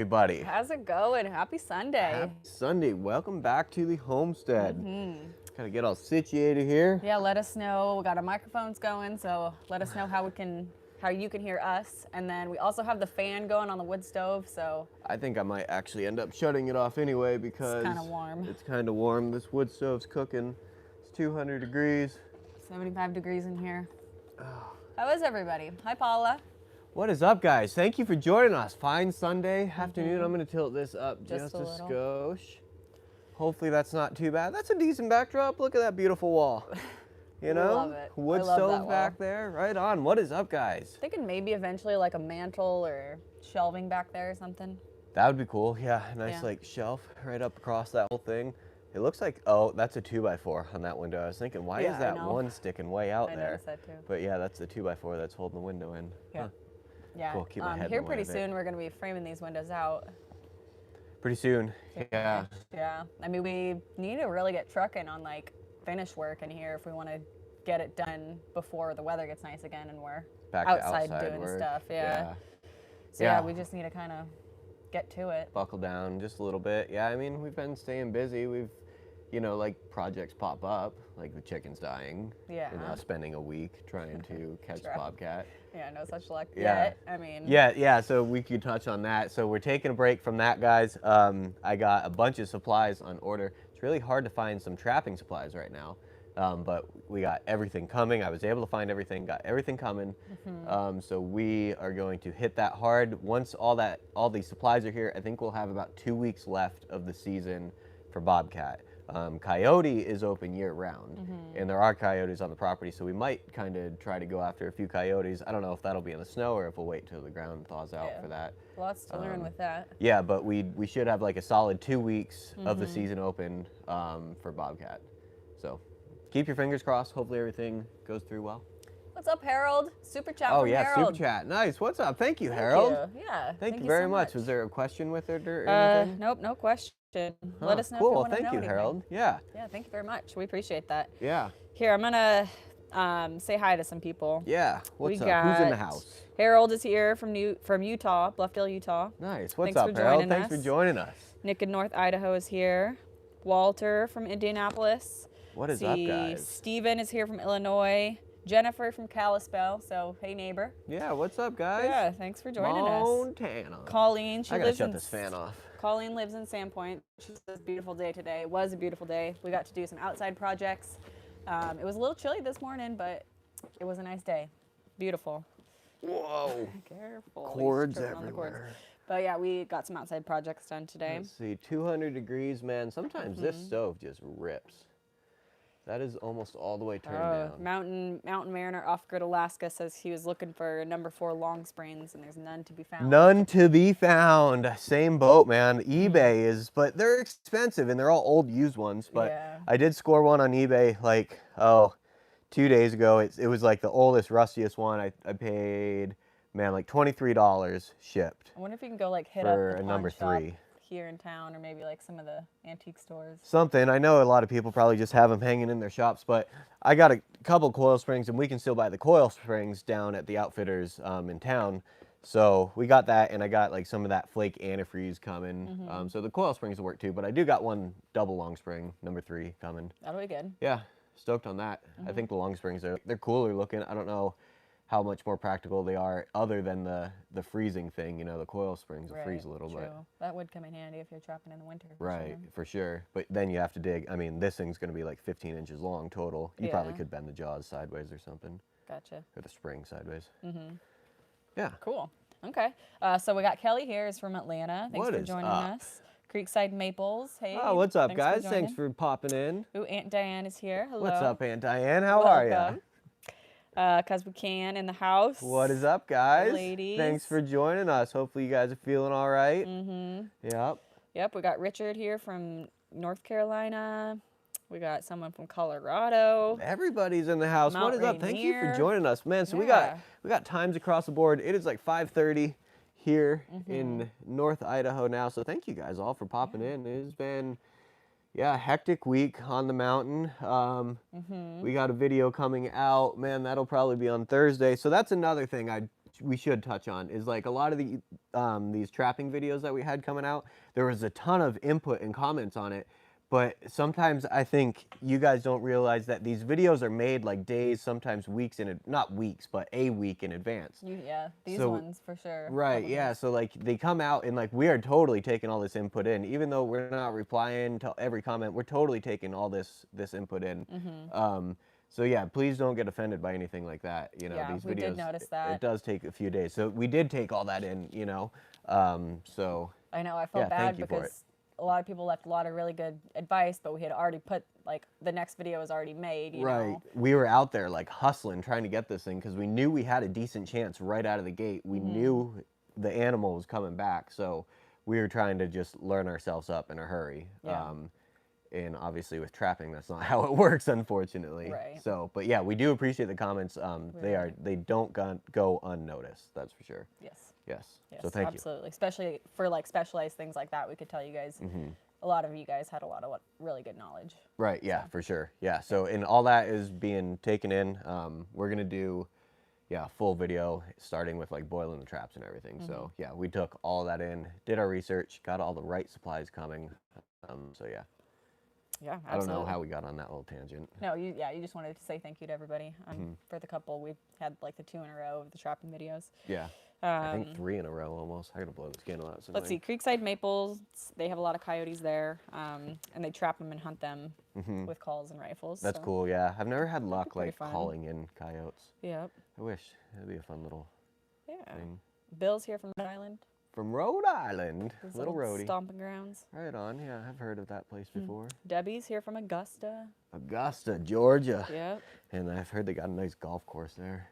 Everybody. How's it going? Happy Sunday. Happy Sunday. Welcome back to the Homestead. Gotta get all situated here. Yeah, let us know. We got our microphones going, so let us know how you can hear us. And then we also have the fan going on the wood stove, so I think I might actually end up shutting it off anyway because it's kind of warm. It's kind of warm. This wood stove's cooking. It's 200 degrees. 75 degrees in here. How is everybody? Hi, Paula. What is up, guys? Thank you for joining us. Fine Sunday afternoon. I'm going to tilt this up just a skosh. Hopefully that's not too bad. That's a decent backdrop. Look at that beautiful wall. You know? Love it. Wood stove back there. Right on. What is up, guys? Thinking maybe eventually like a mantle or shelving back there or something. That would be cool. Yeah, a nice like shelf right up across that whole thing. It looks like, oh, that's a 2x4 on that window. I was thinking, why is that one sticking way out there? I noticed that too. But yeah, that's the 2x4 that's holding the window in. Yeah. Huh. Yeah. Cool. Keep my head here pretty soon we're going to be framing these windows out. Pretty soon. Yeah. Yeah. I mean, we need to really get trucking on like finish work in here if we want to get it done before the weather gets nice again and we're back outside to doing work. stuff. Yeah. So yeah, we just need to kind of get to it. Buckle down just a little bit. Yeah, I mean, we've been staying busy. We've, you know, like projects pop up, like the chicken's dying. Yeah. We're now spending a week trying to catch a bobcat. Yeah, no such luck yet. I mean. Yeah, so we could touch on that. So we're taking a break from that, guys. I got a bunch of supplies on order. It's really hard to find some trapping supplies right now. But we got everything coming. I was able to find everything, got everything coming. So we are going to hit that hard. Once all these supplies are here, I think we'll have about 2 weeks left of the season for bobcat. Coyote is open year round, and there are coyotes on the property, so we might kind of try to go after a few coyotes. I don't know if that'll be in the snow or if we'll wait till the ground thaws out for that. Lots to learn with that. Yeah, but we should have like a solid 2 weeks of the season open for bobcat. So keep your fingers crossed. Hopefully everything goes through well. What's up, Harold? Super chat from Harold. Oh, yeah, super chat. Nice. What's up? Thank you, Harold. Yeah. Thank you very so much. Was there a question with it or anything? Nope, no question. Let us know if cool. you want to know Thank you, anything. Harold. Yeah. Yeah, thank you very much. We appreciate that. Yeah. Here, I'm going to say hi to some people. Yeah. What's up? Who's in the house? Harold is here from Utah, Bluffdale, Utah. Nice. What's up, Harold? Thanks for joining us. Nick in North Idaho is here. Walter from Indianapolis. What is up, guys? Steven is here from Illinois. Jennifer from Kalispell. So, hey, neighbor. Yeah, what's up, guys? Yeah, thanks for joining us. Montana. Colleen, I gotta shut this fan off. Colleen lives in Sandpoint. She says, beautiful day today. It was a beautiful day. We got to do some outside projects. It was a little chilly this morning, but it was a nice day. Beautiful. Whoa. Careful. Cords everywhere. But yeah, we got some outside projects done today. Let's see, 200 degrees, man. Sometimes this stove just rips. That is almost all the way turned down. Mountain Mariner off-grid Alaska says he was looking for number 4 long springs, and there's none to be found. None to be found. Same boat, man. eBay is, but they're expensive, and they're all old used ones. But I did score one on eBay like, 2 days ago. It was like the oldest, rustiest one. I paid, man, like $23 shipped. I wonder if you can go like hit up a number 3 here in town, or maybe like some of the antique stores. Something. I know a lot of people probably just have them hanging in their shops, but I got a couple coil springs, and we can still buy the coil springs down at the outfitters in town. So we got that, and I got like some of that flake antifreeze coming. So the coil springs will work too, but I do got one double long spring, number 3 coming. That'll be good. Yeah, stoked on that. I think the long springs they're cooler looking. I don't know how much more practical they are other than the freezing thing. You know, the coil springs will freeze a little bit. That would come in handy if you're trapping in the winter. For sure. But then you have to dig. I mean, this thing's going to be like 15 inches long total. You probably could bend the jaws sideways or something. Gotcha. Or the spring sideways. Yeah. Cool. Okay. So we got Kelly here. Is from Atlanta. Thanks for joining us. Creekside Maples. Hey. Oh, what's up, guys? Thanks for popping in. Ooh, Aunt Diane is here. Hello. What's up, Aunt Diane? How are you? Cause we can in the house. What is up, guys? Ladies. Thanks for joining us. Hopefully you guys are feeling all right. Yep. We got Richard here from North Carolina. We got someone from Colorado. Everybody's in the house. What is up? Thank you for joining us, man. So we got times across the board. It is like 5:30 here in North Idaho now. So thank you guys all for popping in. It has been a hectic week on the mountain. We got a video coming out. Man, that'll probably be on Thursday. So that's another thing I we should touch on is like a lot of the these trapping videos that we had coming out. There was a ton of input and comments on it, but sometimes I think you guys don't realize that these videos are made like days, sometimes weeks not weeks, but a week in advance. Yeah, these So- ones for sure. Right, Couple yeah. days. So like they come out and like we are totally taking all this input in, even though we're not replying to every comment. We're totally taking all this input in. So yeah, please don't get offended by anything like that. You know, Yeah, these we videos. did notice that. It does take a few days, so we did take all that in. You know, so I know, I felt yeah, bad thank you for it. because a lot of people left a lot of really good advice, but we had already put, like, the next video was already made, you right, know? we were out there like hustling, trying to get this thing because we knew we had a decent chance right out of the gate. We knew the animal was coming back, so we were trying to just learn ourselves up in a hurry. Yeah. And obviously with trapping, that's not how it works, unfortunately. Right. So, but yeah, we do appreciate the comments. Really. They don't go unnoticed. That's for sure. Yes. Yes. Yes, So thank absolutely. Especially for, like, specialized things like that, we could tell you guys, a lot of you guys had a lot of really good knowledge. you. Right. Yeah, for sure. Yeah. So, and all that is being taken in. We're gonna do, yeah, a full video starting with like boiling the traps and everything. So yeah, we took all that in, did our research, got all the right supplies coming. So yeah. Yeah, I don't know absolutely. how we got on that little tangent. No, you just wanted to say thank you to everybody for the couple. We had like the 2 in a row of the trapping videos. Yeah. I think 3 in a row almost. I gotta blow this candle out. Let's see, Creekside Maples, they have a lot of coyotes there, and they trap them and hunt them with calls and rifles. That's so. cool. Yeah, I've never had luck pretty like fun. calling in coyotes. Yep. I wish that'd be a fun little Yeah. thing. Bill's here from Rhode Island. From Rhode Island, His little old roadie. stomping grounds. Right on. Yeah, I've heard of that place before. Debbie's here from Augusta. Augusta, Georgia. Yep. And I've heard they got a nice golf course there.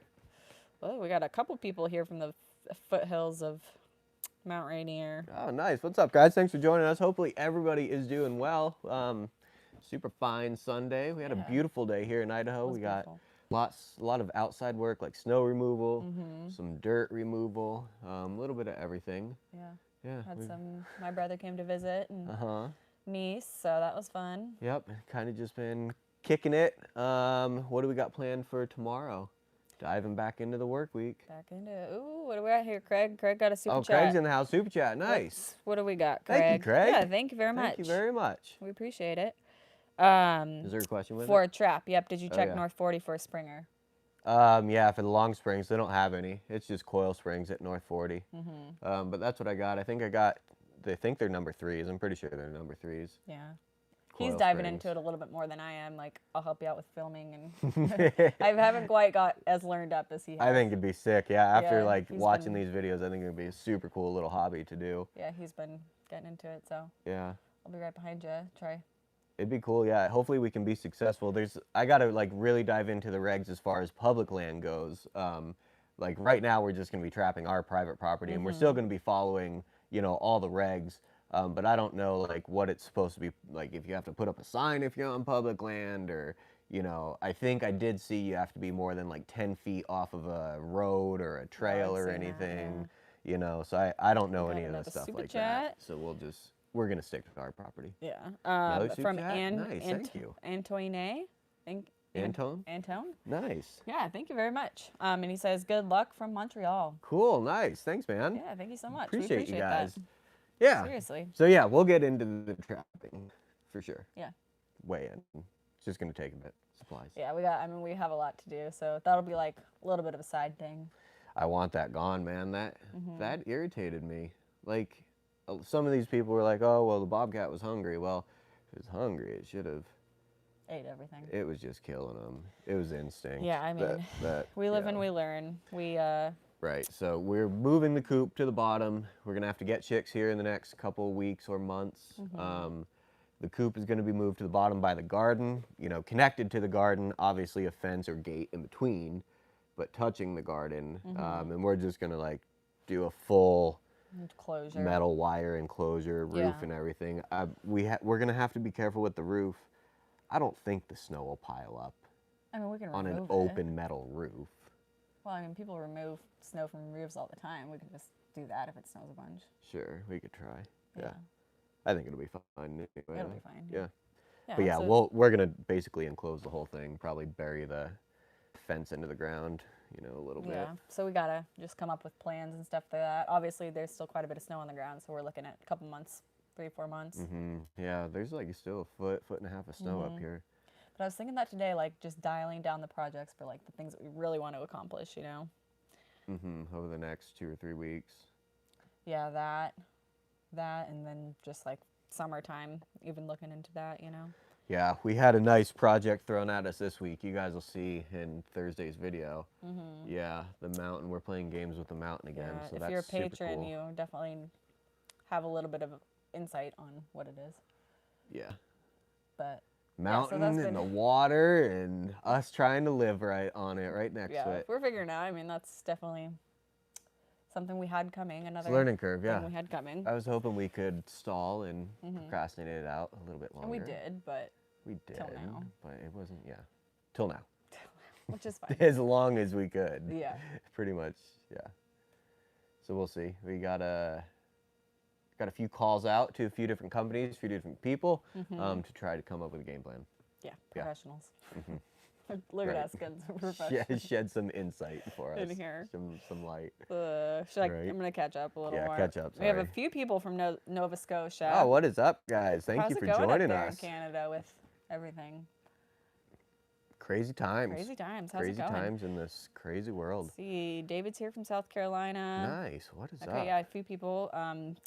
Well, we got a couple people here from the foothills of Mount Rainier. Oh, nice. What's up, guys? Thanks for joining us. Hopefully everybody is doing well. Super fine Sunday. We had a Yeah. beautiful day here in Idaho. was We got beautiful. a lot of outside work like snow removal, some dirt removal, a little bit of everything. Yeah. Yeah. Had some, my brother came to visit and Uh-huh. niece, so that was fun. Yep. Kind of just been kicking it. What do we got planned for tomorrow? Diving back into the work week. Back into, ooh, what do we got here, Craig? Craig got a super Oh, chat. Craig's in the house. Super chat. Nice. What do we got, Craig? Thank you, Craig. Yeah, thank you very much. Thank you very much. We appreciate it. Is there a question with For it? a trap, yep. Did you check yeah. North 40 for a springer? Yeah, for the long springs, they don't have any. It's just coil springs at North 40. Mm-hmm. But that's what I got. They think they're number 3s. I'm pretty sure they're number 3s. Yeah. He's Coil diving springs. into it a little bit more than I am. Like, I'll help you out with filming, and I haven't quite got as learned up as he has. I think it'd be sick. Yeah, after Yeah, like he's watching been- these videos, I think it'd be a super cool little hobby to do. Yeah, he's been getting into it, so Yeah. I'll be right behind you. Try. It'd be cool, yeah. Hopefully we can be successful. I gotta like really dive into the regs as far as public land goes. Like right now we're just gonna be trapping our private property, and we're still gonna be following, all the regs. But I don't know like what it's supposed to be like, if you have to put up a sign if you're on public land, or I think I did see you have to be more than like 10 feet off of a road or a trail or seen that, anything. So I don't know got any of another this stuff super like chat. that. So we're gonna stick to our property. Yeah. Another super From chat? Nice, thank you. Antoine. Antone? Antone. Nice. Yeah, thank you very much. And he says, good luck from Montreal. Cool, nice. Thanks, man. Yeah, thank you so much. Appreciate we appreciate you guys. that. Yeah. Seriously. So yeah, we'll get into the trapping for sure. Yeah. Way in. It's just gonna take a bit. Supplies. Yeah, we have a lot to do, so that'll be like a little bit of a side thing. I want that gone, man. That irritated me. Like, some of these people were like, "Oh, well, the bobcat was hungry." Well, if it was hungry, it should have. Ate everything. It was just killing them. It was instinct. Yeah, I mean, we live and we learn. Right, so we're moving the coop to the bottom. We're gonna have to get chicks here in the next couple weeks or months. The coop is gonna be moved to the bottom by the garden, connected to the garden, obviously a fence or gate in between, but touching the garden. And we're just gonna like do a full Closure. metal wire enclosure, roof Yeah. and everything. We're gonna have to be careful with the roof. I don't think the snow will pile up I mean, we can on remove an it. open metal roof. Well, I mean, people remove snow from roofs all the time. We can just do that if it snows a bunch. Sure, we could try. Yeah. I think it'll be fine anyway. It'll be fine. Yeah. Yeah, But yeah, absolutely. we're gonna basically enclose the whole thing, probably bury the fence into the ground, you know, a little bit. Yeah, so we gotta just come up with plans and stuff like that. Obviously, there's still quite a bit of snow on the ground, so we're looking at a couple months, 3-4 months. Yeah, there's like still a foot and a half of snow up here. But I was thinking that today, like just dialing down the projects for like the things that we really want to accomplish, you know? Over the next 2 or 3 weeks. Yeah, that, and then just like summertime, even looking into that, you know? Yeah, we had a nice project thrown at us this week. You guys will see in Thursday's video. Yeah, the mountain. We're playing games with the mountain again, Yeah, so if that's you're a super patron, cool. you definitely have a little bit of insight on what it is. Yeah. But Mountain that's and been- the water and us trying to live right on it, right next to yeah, it. we're figuring out. I mean, that's definitely something we had coming. It's Another a learning curve, thing yeah. we had coming. I was hoping we could stall and procrastinate it out a little bit longer. And we did, but We did, till now. but it wasn't, yeah. Till now. which is fine. As long as we could. Yeah. Pretty much, yeah. So we'll see. We got a few calls out to a few different companies, a few different people, to try to come up with a game plan. Yeah, Yeah. professionals. Look Right. at us getting some professionals Shed some insight for us. in here. Some light. Right. Right. I'm gonna catch up a little Yeah, more. catch up, We have a sorry. few people from Nova Scotia. Oh, what is up, guys? Thank How's you it for going up joining there us. in Canada with everything? Crazy times. Crazy times. How's Crazy it going? times in this crazy world. Let's see, David's here from South Carolina. Nice. What is Okay, up? yeah, a few people.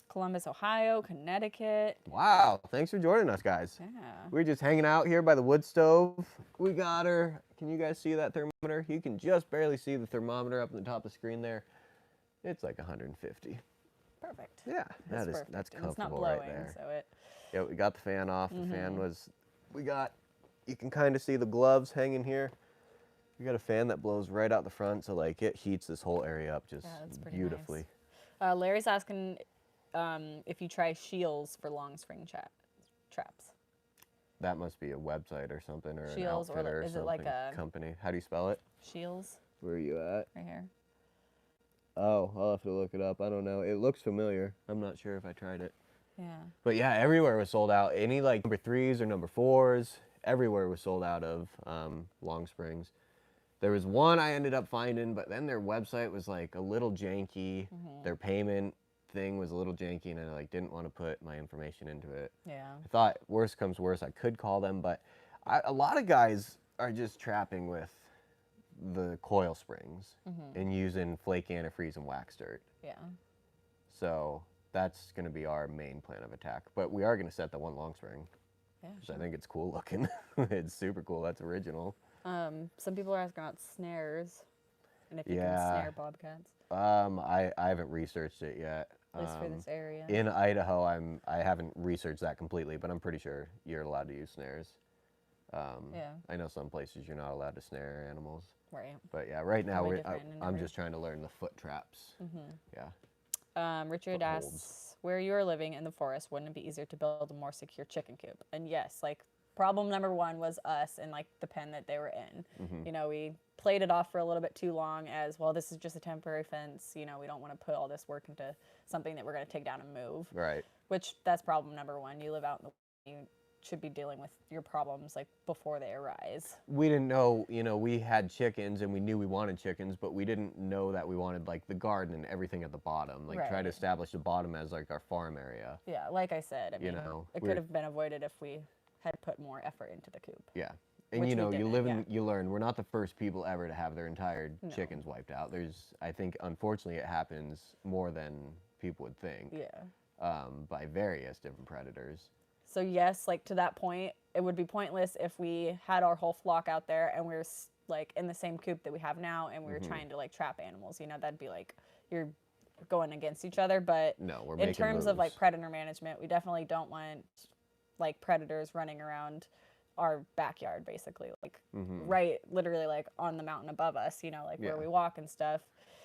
Columbus, Ohio, Connecticut. Wow. Thanks for joining us, guys. Yeah. We're just hanging out here by the wood stove. We got her. Can you guys see that thermometer? You can just barely see the thermometer up on the top of the screen there. It's like 150. Perfect. Yeah, That's that's perfect. And it's not comfortable blowing, right there. so it. Yeah, we got the fan off. The fan was, you can kind of see the gloves hanging here. We got a fan that blows right out the front, so like it heats this whole area up just Yeah, that's pretty beautifully. Nice. Larry's asking if you try shields for long spring traps. That must be a website or something, or Shields, an or outfitter or is it something. like a- Company. How do you spell it? Shields, Where are you at? right here. Oh, I'll have to look it up. I don't know. It looks familiar. I'm not sure if I tried it. Yeah. But yeah, everywhere was sold out. Any like number 3s or number 4s, everywhere was sold out of Long Springs. There was one I ended up finding, but then their website was like a little janky. Their payment thing was a little janky, and I like didn't want to put my information into it. Yeah. I thought worst comes worst, I could call them, but a lot of guys are just trapping with the coil springs and using flake antifreeze and wax dirt. Yeah. So that's going to be our main plan of attack. But we are going to set the one long spring, Yeah. because I think it's cool looking. It's super cool. That's original. Some people are asking about snares, and if you can Yeah. snare bobcats, I haven't researched it yet. at least for this area. In Idaho, I haven't researched that completely, but I'm pretty sure you're allowed to use snares. Yeah. I know some places you're not allowed to snare animals. Right. But yeah, right now Probably different in I'm every- just trying to learn the foot traps. Yeah. Richard Footholds. asks, where you are living in the forest, wouldn't it be easier to build a more secure chicken coop? And yes, like problem number one was us and like the pen that they were in. You know, we played it off for a little bit too long as, well, this is just a temporary fence. You know, we don't want to put all this work into something that we're going to take down and move. Right. Which that's problem number one. You live out in the, you should be dealing with your problems like before they arise. We didn't know, we had chickens and we knew we wanted chickens, but we didn't know that we wanted like the garden and everything at the bottom. Like try Right. to establish the bottom as like our farm area. Yeah, like I said, I You mean, know, it we're- could have been avoided if we had put more effort into the coop. Yeah. And Which you we know, you didn't, live yeah. and you learn. We're not the first people ever to have their entire chickens wiped out. I think, unfortunately, it happens more than people would think. Yeah. By various different predators. So yes, like to that point, it would be pointless if we had our whole flock out there and we were like in the same coop that we have now and we were trying to like trap animals. You know, that'd be like you're going against each other. But No, we're in making terms of like moves. predator management, we definitely don't want like predators running around our backyard, basically, like right, literally like on the mountain above us. You know, like where Yeah. we walk and stuff.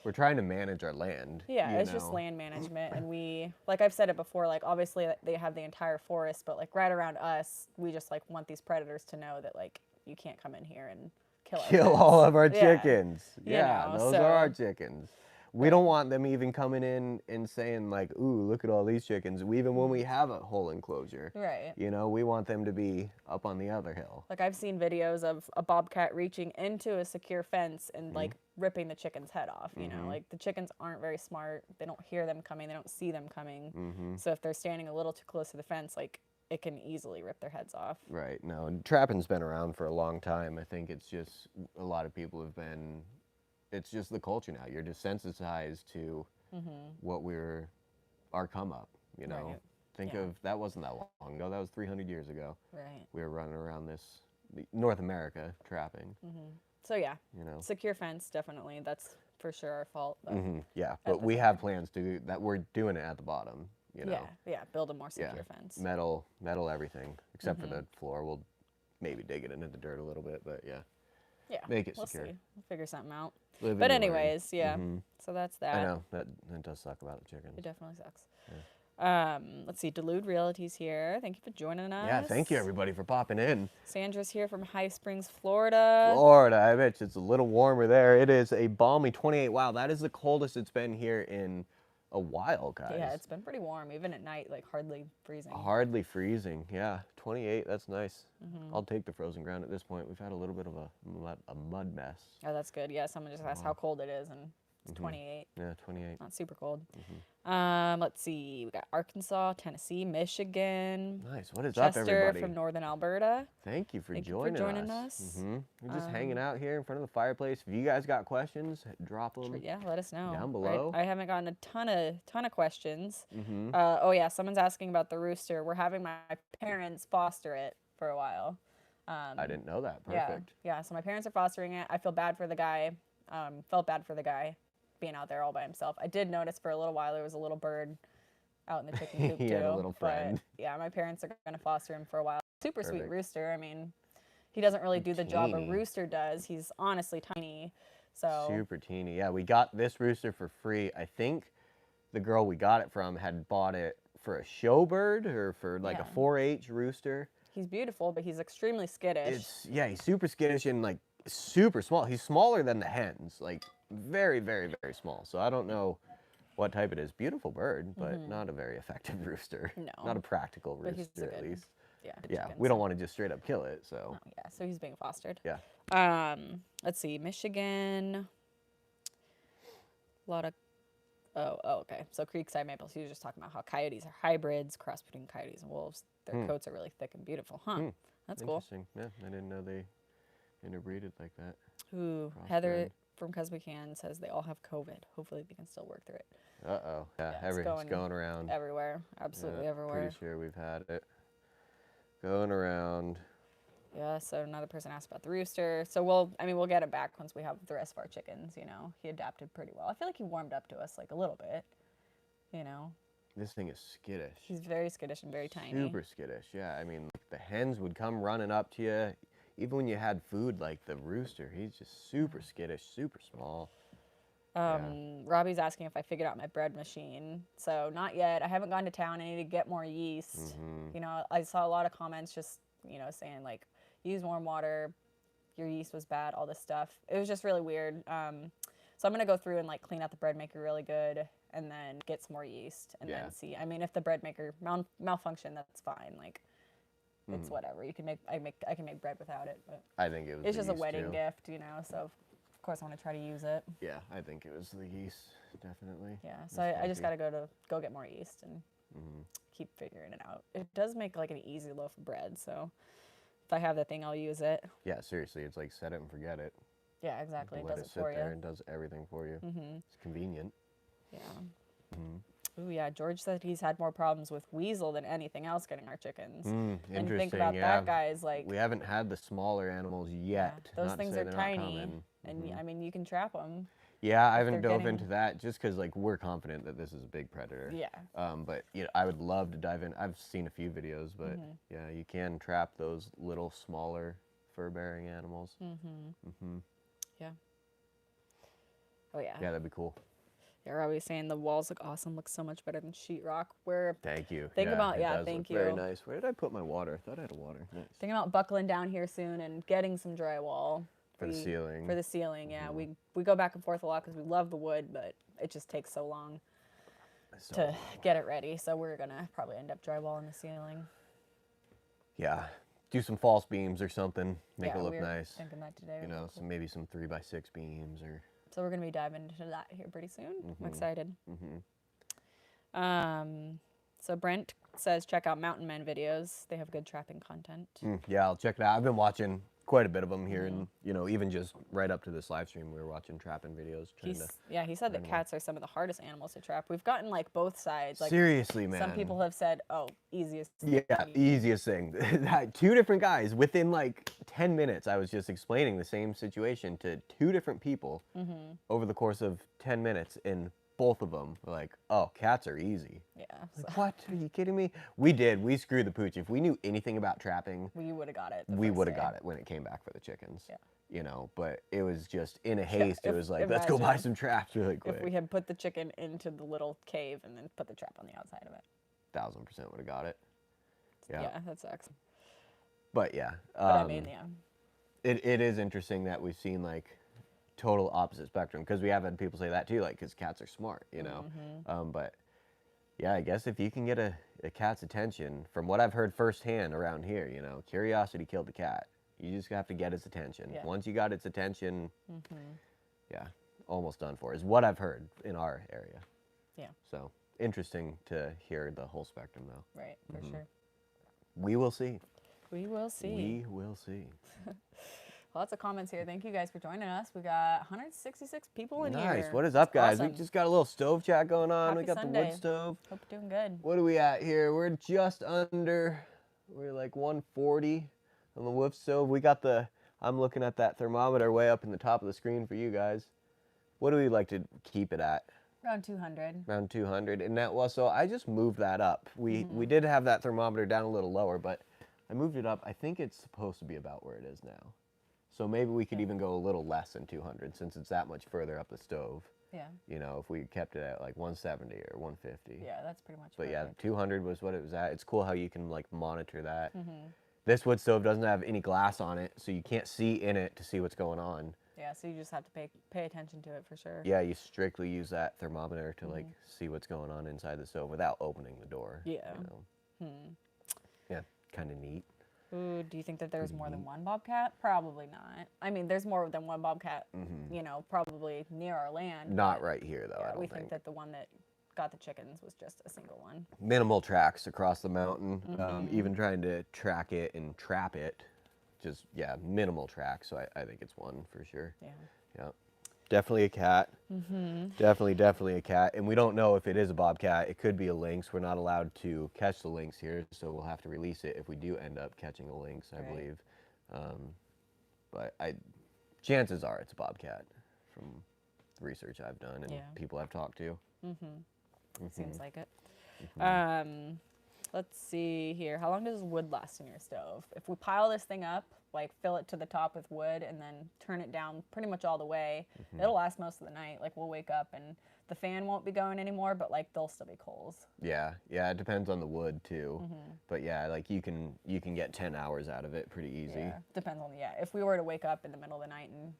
We're trying to manage our land. Yeah, you it's just know. land management, and we, like I've said it before, like obviously they have the entire forest, but like right around us, we just like want these predators to know that like you can't come in here and kill our Kill pets. all of our Yeah, chickens. you Yeah, know, those so- are our chickens. We don't want them even coming in and saying like, "Ooh, look at all these chickens." Even when we have a whole enclosure, Right. you know, we want them to be up on the other hill. Like I've seen videos of a bobcat reaching into a secure fence and like ripping the chicken's head off, you know? Like the chickens aren't very smart. They don't hear them coming. They don't see them coming. So if they're standing a little too close to the fence, like it can easily rip their heads off. Right. No, and trapping's been around for a long time. I think it's just a lot of people have been. It's just the culture now. You're desensitized to what our come up. You know, Right. think Yeah. of that wasn't that long ago. That was 300 years ago. Right. We were running around North America trapping. So yeah, You know. secure fence, definitely. That's for sure our fault. But Yeah, at but the we same have plans to do that. We're doing it at the bottom. You know. yeah, build a more Yeah. secure fence. Metal everything except for the floor. We'll maybe dig it into the dirt a little bit, but yeah. Yeah, Make it we'll secure. see. We'll figure something out. Live But and you learn. anyways, yeah. So that's that. I know that does suck about the chickens. It definitely sucks. Let's see. Delude Realty's here. Thank you for joining us. Yeah, thank you everybody for popping in. Sandra's here from High Springs, Florida. Florida, I bet it's a little warmer there. It is a balmy 28. Wow, that is the coldest it's been here in a while, guys. Yeah, it's been pretty warm, even at night, like hardly freezing. Hardly freezing. Yeah, 28. That's nice. I'll take the frozen ground at this point. We've had a little bit of a mud mess. Oh, that's good. Yeah, someone just asked how cold it is, and it's 28. Yeah, 28. Not super cold. Let's see. We got Arkansas, Tennessee, Michigan. Nice. What is Chester up, everybody? from Northern Alberta. Thank you for Thank you for joining joining us. us. We're just hanging out here in front of the fireplace. If you guys got questions, drop them. Yeah, let us know. Down below. I haven't gotten a ton of questions. Oh yeah, someone's asking about the rooster. We're having my parents foster it for a while. I didn't know that. Perfect. Yeah. So my parents are fostering it. I feel bad for the guy. Felt bad for the guy being out there all by himself. I did notice for a little while there was a little bird out in the chicken coop He too. had a little friend. But yeah, my parents are gonna foster him for a while. Super sweet rooster. I mean, he doesn't really do the job a Teeny. rooster does. He's honestly tiny. So Super teeny. Yeah, we got this rooster for free. I think the girl we got it from had bought it for a show bird or for like Yeah. a 4-H rooster. he's beautiful, but he's extremely skittish. He's super skittish and like super small. He's smaller than the hens, like very, very, very small. So I don't know what type it is. Beautiful bird, but not a very effective rooster. No. Not a practical But he's rooster, a at good- least. Yeah. Yeah, chicken, we don't so- want to just straight up kill it, so. Oh, yeah, so he's being fostered. Yeah. Let's see, Michigan. A lot of. Oh, okay. So Creekside Maples. He was just talking about how coyotes are hybrids, cross between coyotes and wolves. Their coats are really thick and beautiful, huh? That's cool. Interesting. Yeah, I didn't know they interbreeded like that. Ooh, Heather Crossbred. from Cause We Can says they all have COVID. Hopefully they can still work through it. Uh-oh. Yeah, it's everything's going around. Everywhere, absolutely Yeah, everywhere. Pretty sure we've had it going around. Yeah, so another person asked about the rooster. So we'll get it back once we have the rest of our chickens, you know. He adapted pretty well. I feel like he warmed up to us like a little bit, you know. This thing is skittish. He's very skittish and very tiny. Super skittish, yeah. I mean, the hens would come running up to you. Even when you had food, like the rooster, he's just super skittish, super small. Robbie's asking if I figured out my bread machine. So not yet. I haven't gone to town. I need to get more yeast. You know, I saw a lot of comments just, you know, saying like, use warm water, your yeast was bad, all this stuff. It was just really weird. So I'm going to go through and like clean out the bread maker really good and then get some more yeast and then see. I mean, if the bread maker malfunction, that's fine. Like, it's whatever. I can make bread without it, but I think it was it's the just a yeast, wedding too. gift, you know, so of course I want to try to use it. Yeah, I think it was the yeast, definitely. Yeah, so I just got to go get more yeast and keep figuring it out. It does make like an easy loaf of bread, so if I have that thing, I'll use it. Yeah, seriously, it's like set it and forget it. Yeah, exactly. It Let does it it sit for there you. and does everything for you. It's convenient. Yeah. Ooh, yeah. George said he's had more problems with weasel than anything else getting our chickens. And you think Interesting, about yeah. that, guys, like We haven't had the smaller animals yet. those not to things say are they're not tiny, coming. and I mean you can trap them. Yeah, I if haven't they're dove getting- into that just because like we're confident that this is a big predator. Yeah. But you know, I would love to dive in. I've seen a few videos, but yeah, you can trap those little smaller fur-bearing animals. Yeah. Oh yeah. Yeah, that'd be cool. They're always saying the walls look awesome, look so much better than sheetrock. We're Thank you. Think about- it yeah, does thank look Very you. nice. Where did I put my water? I thought I had a water. Nice. thinking about buckling down here soon and getting some drywall For the ceiling. For the ceiling, yeah. We go back and forth a lot because we love the wood, but it just takes so long So, to get it ready. So we're gonna probably end up drywalling the ceiling. yeah, do some false beams or something, make Yeah, it look we were nice. thinking that today. You know, maybe some 3x6 beams or. So we're gonna be diving into that here pretty soon. Mm-hmm. I'm excited. Mm-hmm. So Brent says check out Mountain Men videos. They have good trapping content. Yeah, I'll check it out. I've been watching quite a bit of them here, and you know, even just right up to this live stream, we were watching trapping videos. He said that cats are some of the hardest animals to trap. We've gotten like both sides. Like, seriously, man. some people have said, "Oh, easiest." Yeah, easiest thing. Two different guys within like 10 minutes. I was just explaining the same situation to two different people over the course of 10 minutes, and both of them were like, "Oh, cats are easy." Yeah. Like, what? Are you kidding me? We did. We screwed the pooch. If we knew anything about trapping, we would have got it. We would have got it when it came back for the chickens. Yeah. You know, but it was just in a haste. It was like, let's go buy imagine some traps really quick. If we had put the chicken into the little cave and then put the trap on the outside of it. 1000% would have got it. Yeah. Yeah, that sucks. But yeah. But I mean, yeah. It is interesting that we've seen like total opposite spectrum, because we have had people say that too, like, because cats are smart, you know. But yeah, I guess if you can get a cat's attention, from what I've heard firsthand around here, you know, curiosity killed the cat. You just have to get its attention. Yeah. Once you got its attention, yeah, almost done for, is what I've heard in our area. Yeah. So interesting to hear the whole spectrum, though. Right, for sure. We will see. We will see. We will see. Lots of comments here. Thank you guys for joining us. We got 166 people in here. Nice. What is up, guys? Awesome. We just got a little stove chat going on. Happy we got Sunday. the wood stove. Hope you're doing good. What are we at here? We're just under, we're like 140 on the wood stove. We got I'm looking at that thermometer way up in the top of the screen for you guys. What do we like to keep it at? Around 200. Around 200. And that was, so I just moved that up. We did have that thermometer down a little lower, but I moved it up. I think it's supposed to be about where it is now. So maybe we could even go a little less than 200, since it's that much further up the stove. Yeah. You know, if we kept it at like 170 or 150. Yeah, that's pretty much But perfect. yeah, 200 was what it was at. It's cool how you can like monitor that. This wood stove doesn't have any glass on it, so you can't see in it to see what's going on. Yeah, so you just have to pay attention to it for sure. Yeah, you strictly use that thermometer to like see what's going on inside the stove without opening the door. Yeah. You know? Yeah, kind of neat. Ooh, do you think that there's more than one bobcat? Probably not. I mean, there's more than one bobcat, you know, probably near our land. Not right here, though, Yeah, I don't we think. think that the one that got the chickens was just a single one. Minimal tracks across the mountain. Even trying to track it and trap it, just, yeah, minimal tracks. So I think it's one for sure. Yeah. Yeah. Definitely a cat. Definitely a cat. And we don't know if it is a bobcat. It could be a lynx. We're not allowed to catch the lynx here, so we'll have to release it if we do end up catching a lynx, I believe. But chances are it's a bobcat from the research I've done and people I've talked to. Seems like it. Let's see here. How long does wood last in your stove? If we pile this thing up, like fill it to the top with wood and then turn it down pretty much all the way, it'll last most of the night. Like, we'll wake up and the fan won't be going anymore, but like there'll still be coals. Yeah, it depends on the wood too. But yeah, like you can get 10 hours out of it pretty easy. Yeah, depends on if we were to wake up in the middle of the night and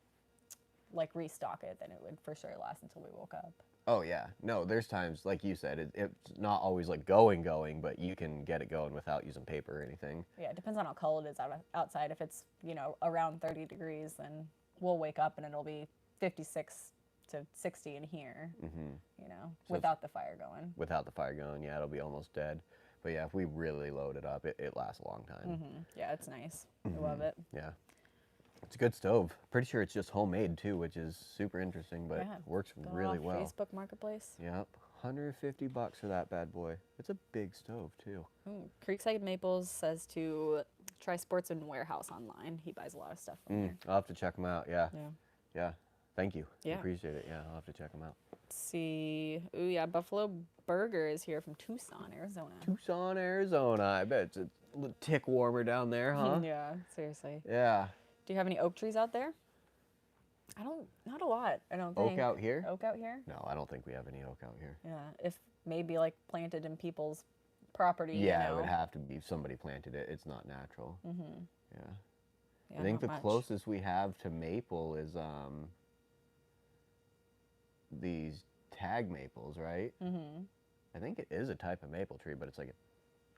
like restock it, then it would for sure last until we woke up. Oh yeah, no, there's times, like you said, it's not always like going, but you can get it going without using paper or anything. Yeah, it depends on how cold it is outside. If it's, you know, around 30 degrees, then we'll wake up and it'll be 56 to 60 in here, you know, so without the fire going. Without the fire going, yeah, it'll be almost dead. But yeah, if we really load it up, it lasts a long time. Yeah, it's nice. I love it. Yeah. It's a good stove. Pretty sure it's just homemade too, which is super interesting, but works really well. Facebook Marketplace. Yep. $150 for that bad boy. It's a big stove too. Creekside Maples says to try Sportsman Warehouse online. He buys a lot of stuff from there. I'll have to check them out. Yeah. Yeah. Thank you. Yeah. Appreciate it. Yeah, I'll have to check them out. Let's see. Ooh, yeah. Buffalo Burger is here from Tucson, Arizona. Tucson, Arizona. I bet it's a little tick warmer down there, huh? Yeah, seriously. Yeah. Do you have any oak trees out there? Not a lot, I don't think. Oak out here? Oak out here? No, I don't think we have any oak out here. Yeah, if maybe like planted in people's property. Yeah, you know. it would have to be somebody planted it. It's not natural. Yeah. Yeah, I think the not much. closest we have to maple is these tag maples, right? Mm-hmm. I think it is a type of maple tree, but it's like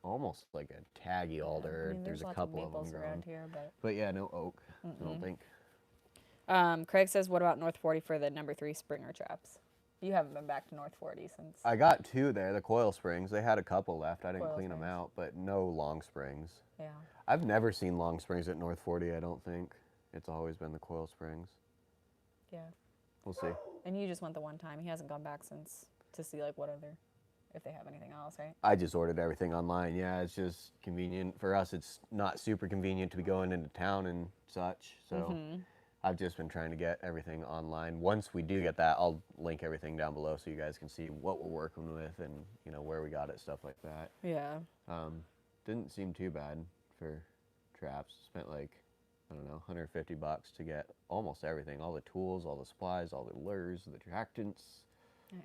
almost like a taggy alder. I mean, There's a lots couple of of them maples growing. around here, but But yeah, no oak. I don't think. Craig says, "What about North 40 for the number 3 Springer traps?" You haven't been back to North 40 since I got 2 there, the coil springs. They had a couple left. I didn't Coil clean them springs. out, but no long springs. yeah. I've never seen long springs at North 40, I don't think. It's always been the coil springs. Yeah. We'll see. And you just went the one time. He hasn't gone back since to see like what other, if they have anything else, right? I just ordered everything online. Yeah, it's just convenient. For us, it's not super convenient to be going into town and such. So I've just been trying to get everything online. Once we do get that, I'll link everything down below so you guys can see what we're working with and, you know, where we got it, stuff like that. Yeah. Didn't seem too bad for traps. Spent like, I don't know, $150 to get almost everything. All the tools, all the supplies, all the lures, the attractants, Nice.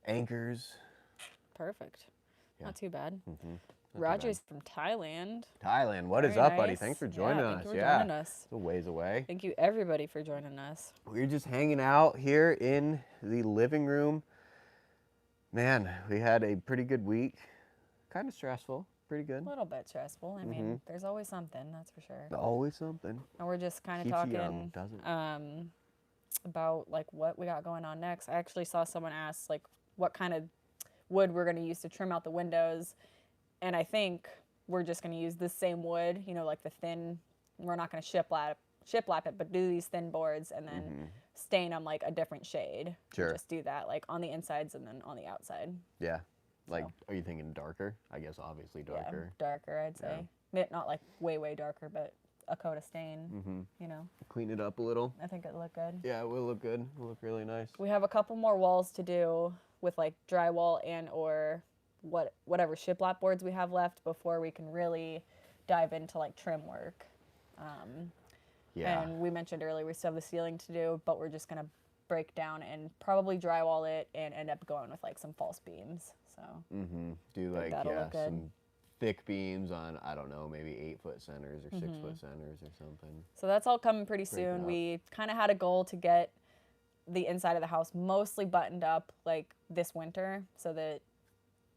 anchors. Perfect. Yeah. Not too bad. Not too Roger's from Thailand. Thailand, what is Very up, buddy? nice. Thanks for joining us. Thank you for joining us. It's a ways away. Thank you everybody for joining us. We're just hanging out here in the living room. Man, we had a pretty good week. Kind of stressful. Pretty good. A little bit stressful. I mean, there's always something, that's for sure. Always something. And we're just kind of Keeps you young, talking doesn't about like what we got going on next. I actually saw someone ask like what kind of wood we're going to use to trim out the windows, and I think we're just going to use the same wood, you know, like the thin. We're not going to shiplap it, but do these thin boards and then stain them like a different shade. Sure. Just do that like on the insides and then on the outside. Yeah. Like, So. are you thinking darker? I guess obviously darker. Yeah, darker, I'd say. Not like way darker, but a coat of stain. You know. Clean it up a little. I think it'll look good. Yeah, it will look good. It'll look really nice. We have a couple more walls to do with like drywall and or whatever shiplap boards we have left before we can really dive into like trim work. Yeah. And we mentioned earlier we still have the ceiling to do, but we're just gonna break down and probably drywall it and end up going with like some false beams. So Do like that'll look good. some thick beams on, I don't know, maybe 8-foot centers or 6-foot centers or something. So that's all coming pretty it soon. up. We kind of had a goal to get the inside of the house mostly buttoned up like this winter so that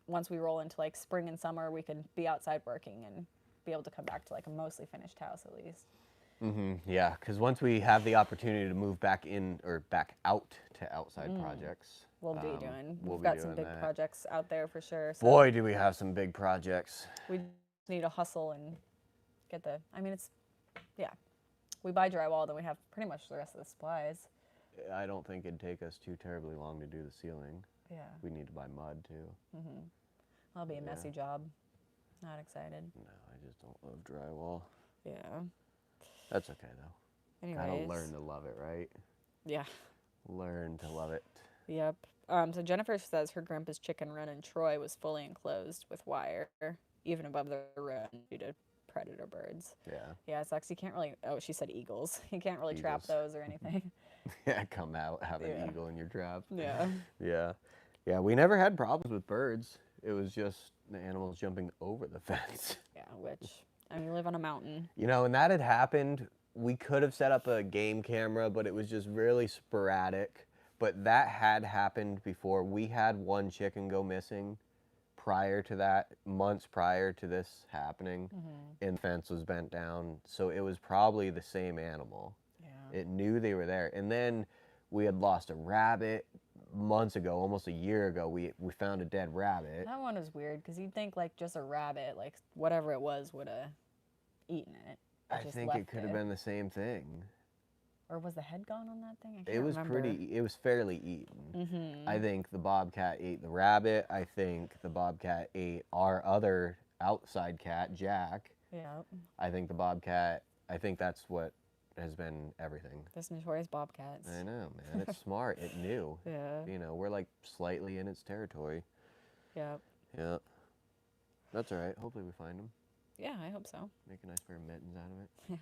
once we roll into like spring and summer, we can be outside working and be able to come back to like a mostly finished house at least. Yeah, because once we have the opportunity to move back in or back out to outside projects, We'll be doing. we'll We've be got some doing big that. projects out there for sure. So Boy, do we have some big projects. we need to hustle and get the. I mean, it's yeah. We buy drywall, then we have pretty much the rest of the supplies. I don't think it'd take us too terribly long to do the ceiling. Yeah, We need to buy mud too. that'll be a messy job. Not excited. No, I just don't love drywall. Yeah. That's okay though. Anyways. Gotta learn to love it, right? Yeah. Learn to love it. Yep. So Jennifer says her grandpa's chicken run in Troy was fully enclosed with wire, even above the run due to predator birds. Yeah. Yeah, it sucks. You can't really. Oh, she said eagles. You can't really trap Eagles. those or anything. Yeah, come out, have an Yeah. eagle in your trap. Yeah. Yeah. Yeah, we never had problems with birds. It was just the animals jumping over the fence. Yeah, which I mean, you live on a mountain. You know, and that had happened. We could have set up a game camera, but it was just really sporadic. But that had happened before. We had one chicken go missing prior to that, months prior to this happening, and the fence was bent down. So it was probably the same animal. Yeah. It knew they were there. And then we had lost a rabbit months ago, almost a year ago. We found a dead rabbit. That one was weird because you'd think like just a rabbit, like whatever it was, would have eaten it. I think it could have been the same thing. Or was the head gone on that thing? I can't It was remember. it was fairly eaten. I think the bobcat ate the rabbit. I think the bobcat ate our other outside cat, Jack. Yeah. I think that's what has been everything. This notorious bobcats. I know, man. It's smart. It knew. Yeah. You know, we're like slightly in its territory. Yeah. Yeah. That's all right. Hopefully we find them. Yeah, I hope so. Make a nice pair of mittens out of it.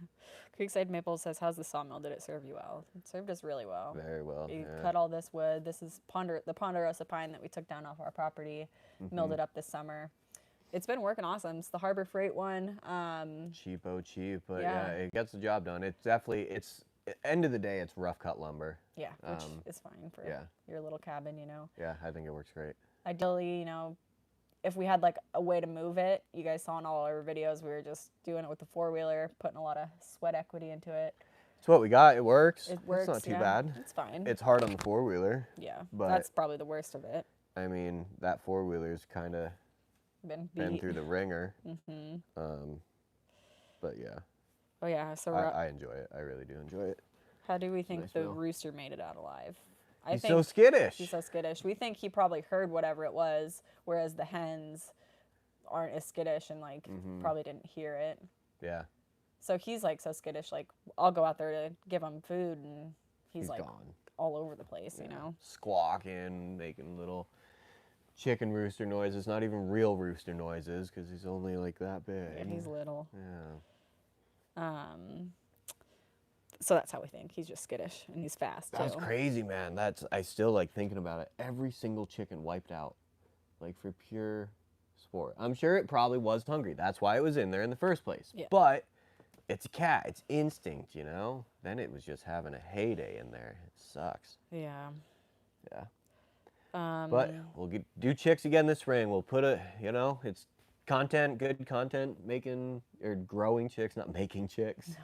Creekside Maple says, "How's the sawmill? Did it serve you well?" It served us really well. Very well. We Yeah. cut all this wood. This is the ponderosa pine that we took down off our property. Milled it up this summer. It's been working awesome. It's the Harbor Freight one. Cheapo cheap, but Yeah. yeah, it gets the job done. It's definitely end of the day, it's rough cut lumber. Yeah, which is fine for your little cabin, you know. Yeah, I think it works great. Ideally, you know, if we had like a way to move it, you guys saw in all our videos, we were just doing it with the 4-wheeler, putting a lot of sweat equity into it. It's what we got. It works. It works. It's not too yeah, bad. It's fine. It's hard on the 4-wheeler. Yeah, but that's probably the worst of it. I mean, that 4-wheeler's kind of been through the ringer. But yeah. Oh yeah, so I enjoy it. I really do enjoy it. How do we think nice the meal. rooster made it out alive? He's so skittish. He's so skittish. We think he probably heard whatever it was, whereas the hens aren't as skittish and like probably didn't hear it. Yeah. So he's like so skittish. Like I'll go out there to give him food and he's like gone. All over the place, you know. Squawking, making little chicken rooster noises. Not even real rooster noises because he's only like that big. Yeah, he's little. Yeah. So that's how we think. He's just skittish and he's fast. That's crazy, man. I still like thinking about it. Every single chicken wiped out, like for pure sport. I'm sure it probably was hungry. That's why it was in there in the first place. Yeah. But it's a cat. It's instinct, you know? Then it was just having a heyday in there. It sucks. Yeah. Yeah. But we'll do chicks again this spring. We'll put it's content, good content, making or growing chicks, not making chicks. No.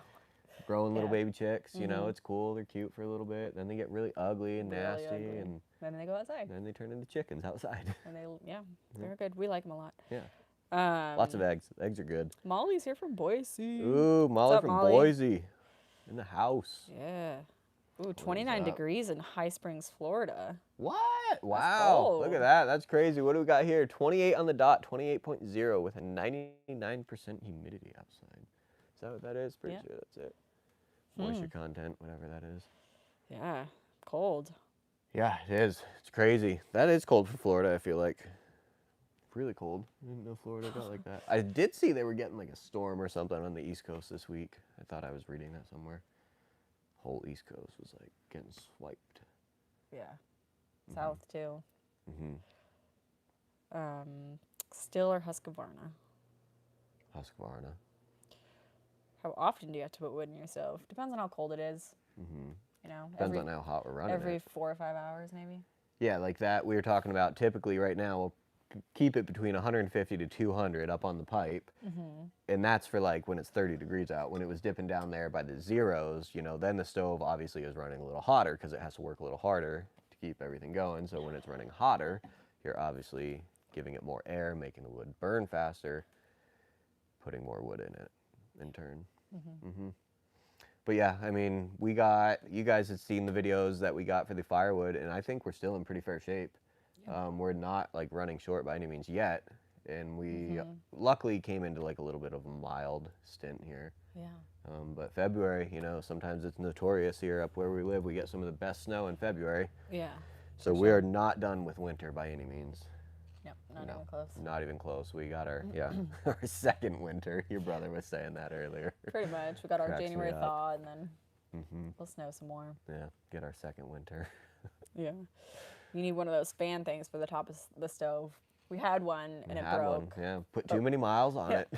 Growing little baby chicks, you know, it's cool. They're cute for a little bit. Then they get really ugly and nasty, and then they go outside. Then they turn into chickens outside. And they're good. We like them a lot. Yeah. Lots of eggs. Eggs are good. Molly's here from Boise. Ooh, Molly from Molly? Boise, in the house. Yeah. Ooh, 29 degrees in High Springs, Florida. What? Wow. Look at that. That's crazy. What do we got here? 28 on the dot, 28.0 with a 99% humidity outside. Is that what that is? Pretty sure that's it. Moisture content, whatever that is. Yeah, cold. Yeah, it is. It's crazy. That is cold for Florida, I feel like. Really cold. I didn't know Florida got like that. I did see they were getting like a storm or something on the East Coast this week. I thought I was reading that somewhere. Whole East Coast was like getting swiped. Yeah. South too. Still or Husqvarna? Husqvarna. How often do you have to put wood in your stove? Depends on how cold it is. You know, depends on how hot we're running. Every 4 or 5 hours, maybe. Yeah, like that we were talking about. Typically, right now we'll keep it between 150 to 200 up on the pipe, and that's for like when it's 30 degrees out. When it was dipping down there by the zeros, you know, then the stove obviously is running a little hotter because it has to work a little harder to keep everything going. So when it's running hotter, you're obviously giving it more air, making the wood burn faster, putting more wood in it in turn. But yeah, I mean, you guys had seen the videos that we got for the firewood, and I think we're still in pretty fair shape. We're not like running short by any means yet, and we luckily came into like a little bit of a mild stint here. Yeah. But February, you know, sometimes it's notorious here up where we live. We get some of the best snow in February. Yeah. So we are not done with winter by any means. Yep, not even close. Not even close. We got our our second winter. Your brother was saying that earlier. Pretty much. We got our January thaw, and then we'll snow some more. Yeah, get our second winter. Yeah. You need one of those fan things for the top of the stove. We had one, and it broke. Yeah, put too many miles on it.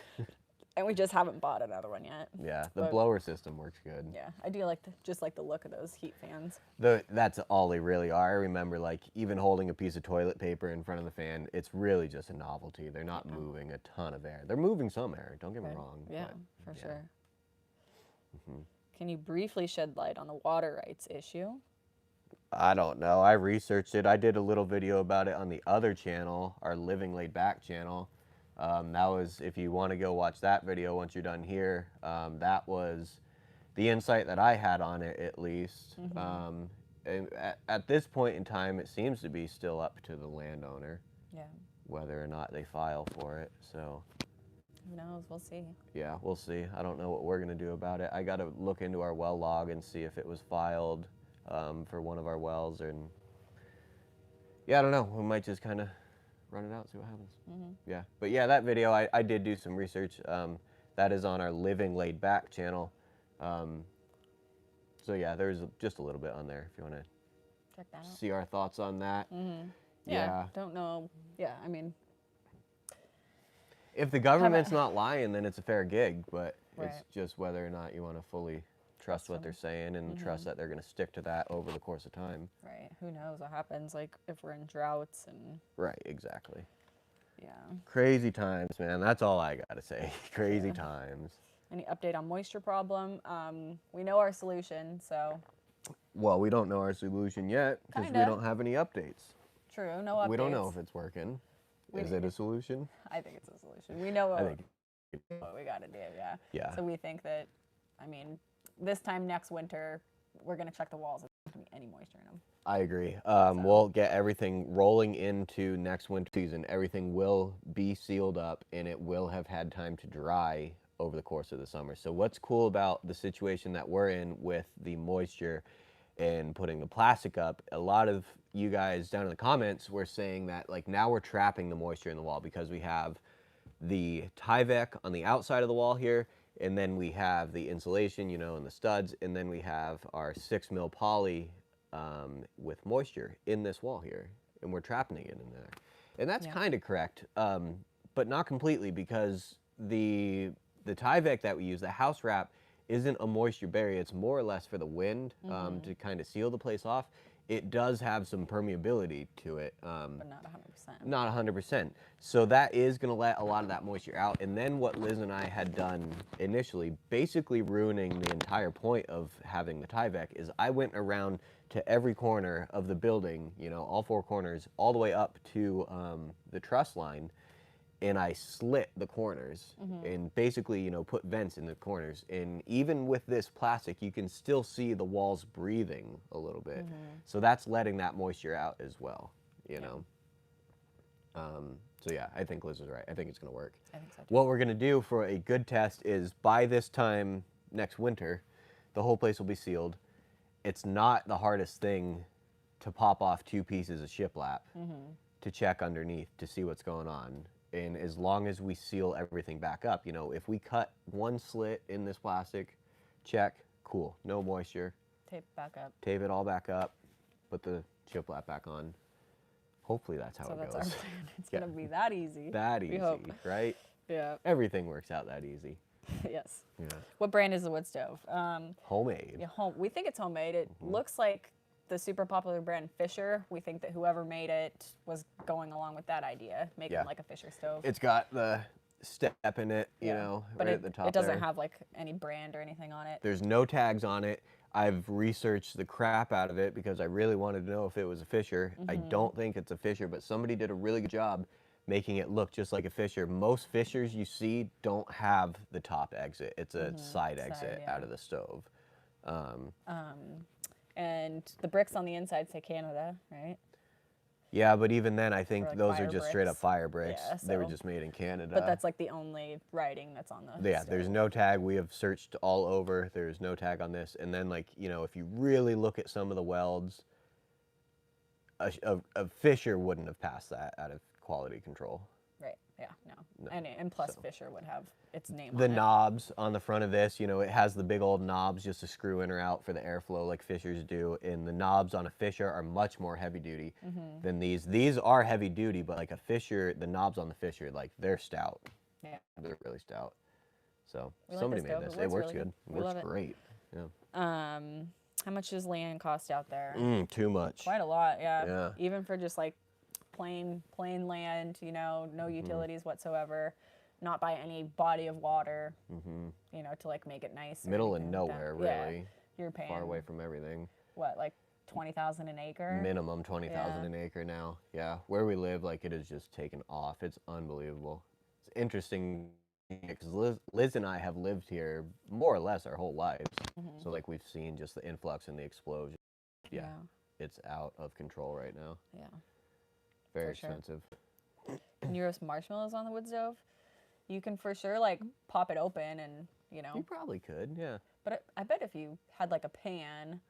And we just haven't bought another one yet. Yeah, the blower system works good. Yeah, I do like just like the look of those heat fans. That's all they really are. I remember like even holding a piece of toilet paper in front of the fan, it's really just a novelty. They're not moving a ton of air. They're moving some air, don't get me wrong. Yeah, for sure. Can you briefly shed light on the water rights issue? I don't know. I researched it. I did a little video about it on the other channel, our Living Laid Back channel. That was, if you want to go watch that video once you're done here, that was the insight that I had on it, at least. And at this point in time, it seems to be still up to the landowner, whether or not they file for it. So who knows? We'll see. Yeah, we'll see. I don't know what we're going to do about it. I got to look into our well log and see if it was filed for one of our wells. And yeah, I don't know. We might just kind of run it out, see what happens. Yeah, but yeah, that video, I did do some research. That is on our Living Laid Back channel. So yeah, there's just a little bit on there if you want to check that out. See our thoughts on that. Yeah, don't know. Yeah, I mean, if the government's not lying, then it's a fair gig, but it's just whether or not you want to fully trust what they're saying, and trust that they're going to stick to that over the course of time. Right. Who knows what happens, like, if we're in droughts and... Right, exactly. Yeah. Crazy times, man. That's all I got to say. Crazy times. Any update on moisture problem? We know our solution, so... Well, we don't know our solution yet because we don't have any updates. True, no updates. We don't know if it's working. Is it a solution? I think it's a solution. We know what we got to do, yeah. Yeah. So we think that, I mean, this time next winter, we're going to check the walls. There's not going to be any moisture in them. I agree. We'll get everything rolling into next winter season. Everything will be sealed up, and it will have had time to dry over the course of the summer. So what's cool about the situation that we're in with the moisture and putting the plastic up, a lot of you guys down in the comments were saying that, like, now we're trapping the moisture in the wall because we have the Tyvek on the outside of the wall here, and then we have the insulation, you know, and the studs, and then we have our 6 mil poly with moisture in this wall here, and we're trapping it in there. And that's kind of correct, but not completely, because the Tyvek that we use, the house wrap, isn't a moisture barrier. It's more or less for the wind to kind of seal the place off. It does have some permeability to it. But not 100%. Not 100%. So that is going to let a lot of that moisture out. And then what Liz and I had done initially, basically ruining the entire point of having the Tyvek, is I went around to every corner of the building, you know, all 4 corners, all the way up to the truss line, and I slit the corners and basically, you know, put vents in the corners. And even with this plastic, you can still see the walls breathing a little bit. So that's letting that moisture out as well, you know. So yeah, I think Liz is right. I think it's going to work. I think so too. What we're going to do for a good test is, by this time next winter, the whole place will be sealed. It's not the hardest thing to pop off 2 pieces of shiplap to check underneath to see what's going on. And as long as we seal everything back up, you know, if we cut 1 slit in this plastic, check, cool, no moisture. Tape back up. Tape it all back up, put the shiplap back on. Hopefully that's how it goes. So that's our plan. It's going to be that easy. That easy, right? Yeah. Everything works out that easy. Yes. Yeah. What brand is the wood stove? Homemade. Yeah, we think it's homemade. It looks like the super popular brand Fisher. We think that whoever made it was going along with that idea, making like a Fisher stove. It's got the step in it, you know, but right at the top. It doesn't there. have like any brand or anything on it. There's no tags on it. I've researched the crap out of it because I really wanted to know if it was a Fisher. I don't think it's a Fisher, but somebody did a really good job making it look just like a Fisher. Most Fishers you see don't have the top exit. It's a side exit out of the stove. And the bricks on the inside say Canada, right? Yeah, but even then, I think like those fire are just straight up bricks. fire bricks. Yeah, They were so- just made in Canada. But that's like the only writing that's on the Yeah, stove. there's no tag. We have searched all over. There's no tag on this. And then, like, you know, if you really look at some of the welds, a Fisher wouldn't have passed that out of quality control. Right, yeah, no. And plus Fisher would have its name The on it. knobs on the front of this, you know, it has the big old knobs just to screw in or out for the airflow like Fishers do. And the knobs on a Fisher are much more heavy duty than these. These are heavy duty, but like a Fisher, the knobs on the Fisher, like, they're stout. Yeah. They're really stout. So We like somebody this made stove. this. It It works works really good. good. It We works love it. great. Yeah. How much does land cost out there? Too much. Quite a lot, yeah. Yeah. Even for just like plain land, you know, no utilities whatsoever, not by any body of water, you know, to like make it nice. or Middle of anything like that. nowhere, Yeah, really. you're paying Far away from everything. what, like 20,000 an acre? Minimum 20,000 Yeah. an acre now. Yeah. Where we live, like, it has just taken off. It's unbelievable. It's interesting because Liz and I have lived here more or less our whole lives. So, like, we've seen just the influx and the explosion. Yeah. It's out of control right now. Yeah. Very For sure. expensive. When you roast marshmallows on the wood stove, you can for sure like pop it open and, you You know, probably could, yeah. but I bet if you had like a pan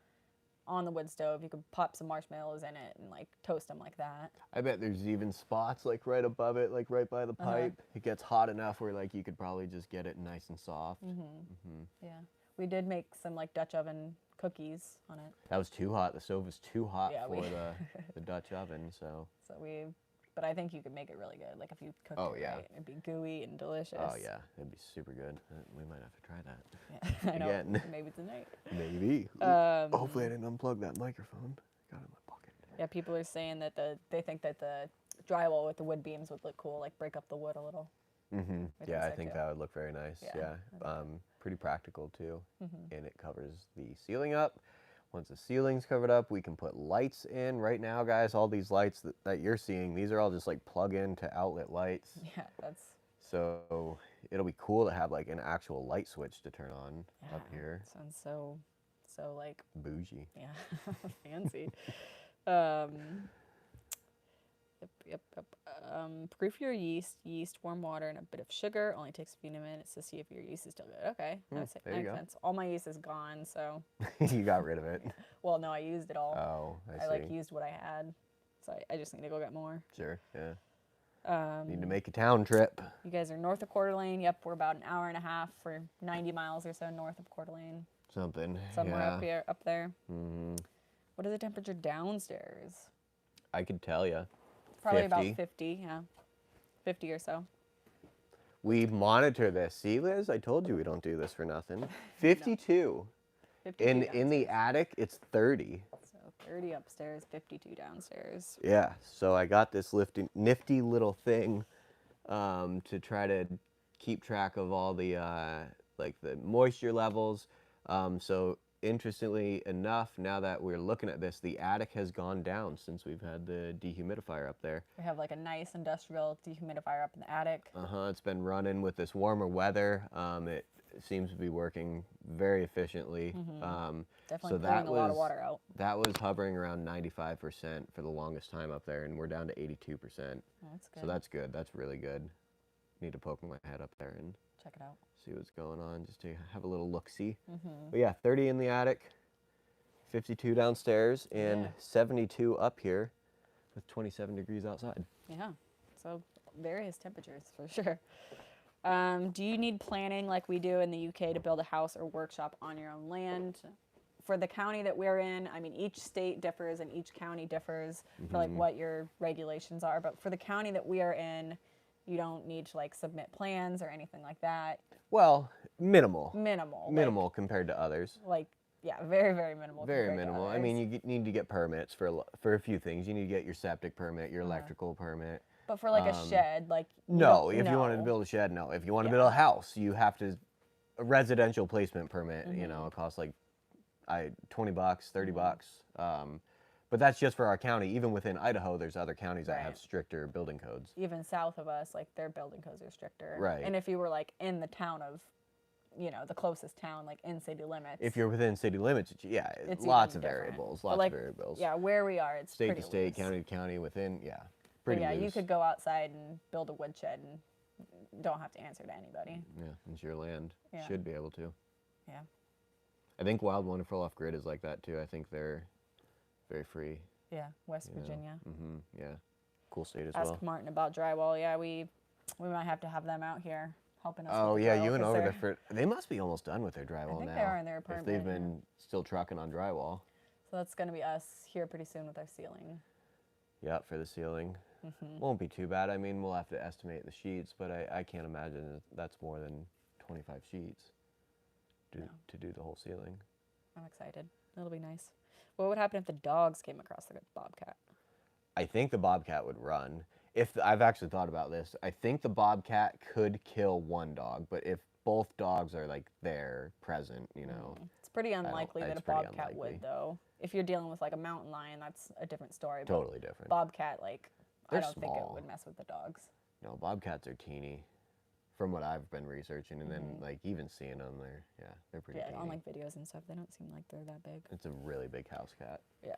on the wood stove, you could pop some marshmallows in it and like toast them like that. I bet there's even spots like right above it, like right by the pipe. It gets hot enough where like you could probably just get it nice and soft. Yeah. We did make some like Dutch oven cookies on it. That was too hot. The stove was too hot Yeah, for the Dutch oven, so. So we But I think you could make it really good. Like if you cooked Oh, it yeah. right, it'd be gooey and delicious. Oh yeah, it'd be super good. We might have to try that. Yeah, I know. Again. Maybe tonight. Maybe. Hopefully I didn't unplug that microphone. Got it in my pocket. Yeah, people are saying that they think that the drywall with the wood beams would look cool, like break up the wood a little. Yeah, I so, think too. that would look very nice. Yeah, Yeah, pretty practical too, and it covers the ceiling up. Once the ceiling's covered up, we can put lights in. Right now, guys, all these lights that you're seeing, these are all just like plug-in to outlet lights. Yeah, that's. So it'll be cool to have like an actual light switch to turn on up here. Sounds so like Bougie. yeah, fancy. Yep. Proof your yeast, warm water, and a bit of sugar. Only takes a few minutes to see if your yeast is still good. Okay, that there you makes go. sense. All my yeast is gone, so. You got rid of it. Well, no, I used it all. Oh, I see. like used what I had, so I just need to go get more. Sure, yeah. Need to make a town trip. You guys are north of Coeur d'Alene. Yep, we're about an hour and a half for 90 miles or so north of Coeur d'Alene. Something. Somewhere yeah. up there. What is the temperature downstairs? I could tell you. Probably 50. about 50, yeah. 50 or so. We monitor this. See, Liz, I told you we don't do this for nothing. 52. 52 In the attic, it's 30. So 30 upstairs, 52 downstairs. Yeah, so I got this nifty little thing to try to keep track of all the like the moisture levels. So interestingly enough, now that we're looking at this, the attic has gone down since we've had the dehumidifier up there. We have like a nice industrial dehumidifier up in the attic. It's been running with this warmer weather. It seems to be working very efficiently. Definitely so pulling a lot of water out. That was hovering around 95% for the longest time up there, and we're down to 82%. That's good. So that's good. That's really good. Need to poke my head up there and check it out. See what's going on, just to have a little look-see. But yeah, 30 in the attic, 52 downstairs, and 72 up here with 27 degrees outside. Yeah, so various temperatures for sure. Do you need planning like we do in the UK to build a house or workshop on your own land? For the county that we're in, I mean, each state differs and each county differs for like what your regulations are. But for the county that we are in, you don't need to like submit plans or anything like that. Well, minimal. Minimal. Compared to others. Like, yeah, very, very minimal. Very minimal. I mean, you need to get permits for a few things. You need to get your septic permit, your electrical permit. But for like a shed, like no, if you wanted to build a shed, no. If you want to build a house, you have to a residential placement permit. You know, it costs like $20, $30. But that's just for our county. Even within Idaho, there's other counties that have stricter building codes. Even south of us, like their building codes are stricter. Right. And if you were like in the town of, you know, the closest town, like in city limits. If you're within city limits, it's lots of different. variables. Lots of variables. Yeah, where we are, it's state to state, county to county, within, pretty loose. loose. You could go outside and build a woodshed and don't have to answer to anybody. Yeah, it's your land. Yeah. Should be able to. Yeah. I think Wild Wonderful Off Grid is like that too. I think they're very free. Yeah, West Virginia. Yeah, cool state as well. Ask Martin about drywall. Yeah, we might have to have them out here helping us. Oh with the yeah, drywall, you went over there for. They must be almost done with their drywall now. I think they are in their apartment. If they've been still trucking on drywall. So that's gonna be us here pretty soon with our ceiling. Yep, for the ceiling. Won't be too bad. I mean, we'll have to estimate the sheets, but I can't imagine that's more than 25 sheets to do the whole ceiling. I'm excited. It'll be nice. What would happen if the dogs came across the bobcat? I think the bobcat would run. I've actually thought about this, I think the bobcat could kill one dog, but if both dogs are like there, present, you know. It's pretty unlikely that a bobcat would, though. If you're dealing with like a mountain lion, that's a different story. Totally different. Bobcat, like, They're I don't think it small. would mess with the dogs. No, bobcats are teeny. From what I've been researching, and then like even seeing them, they're pretty teeny. Yeah, on like videos and stuff, they don't seem like they're that big. It's a really big house cat. Yeah.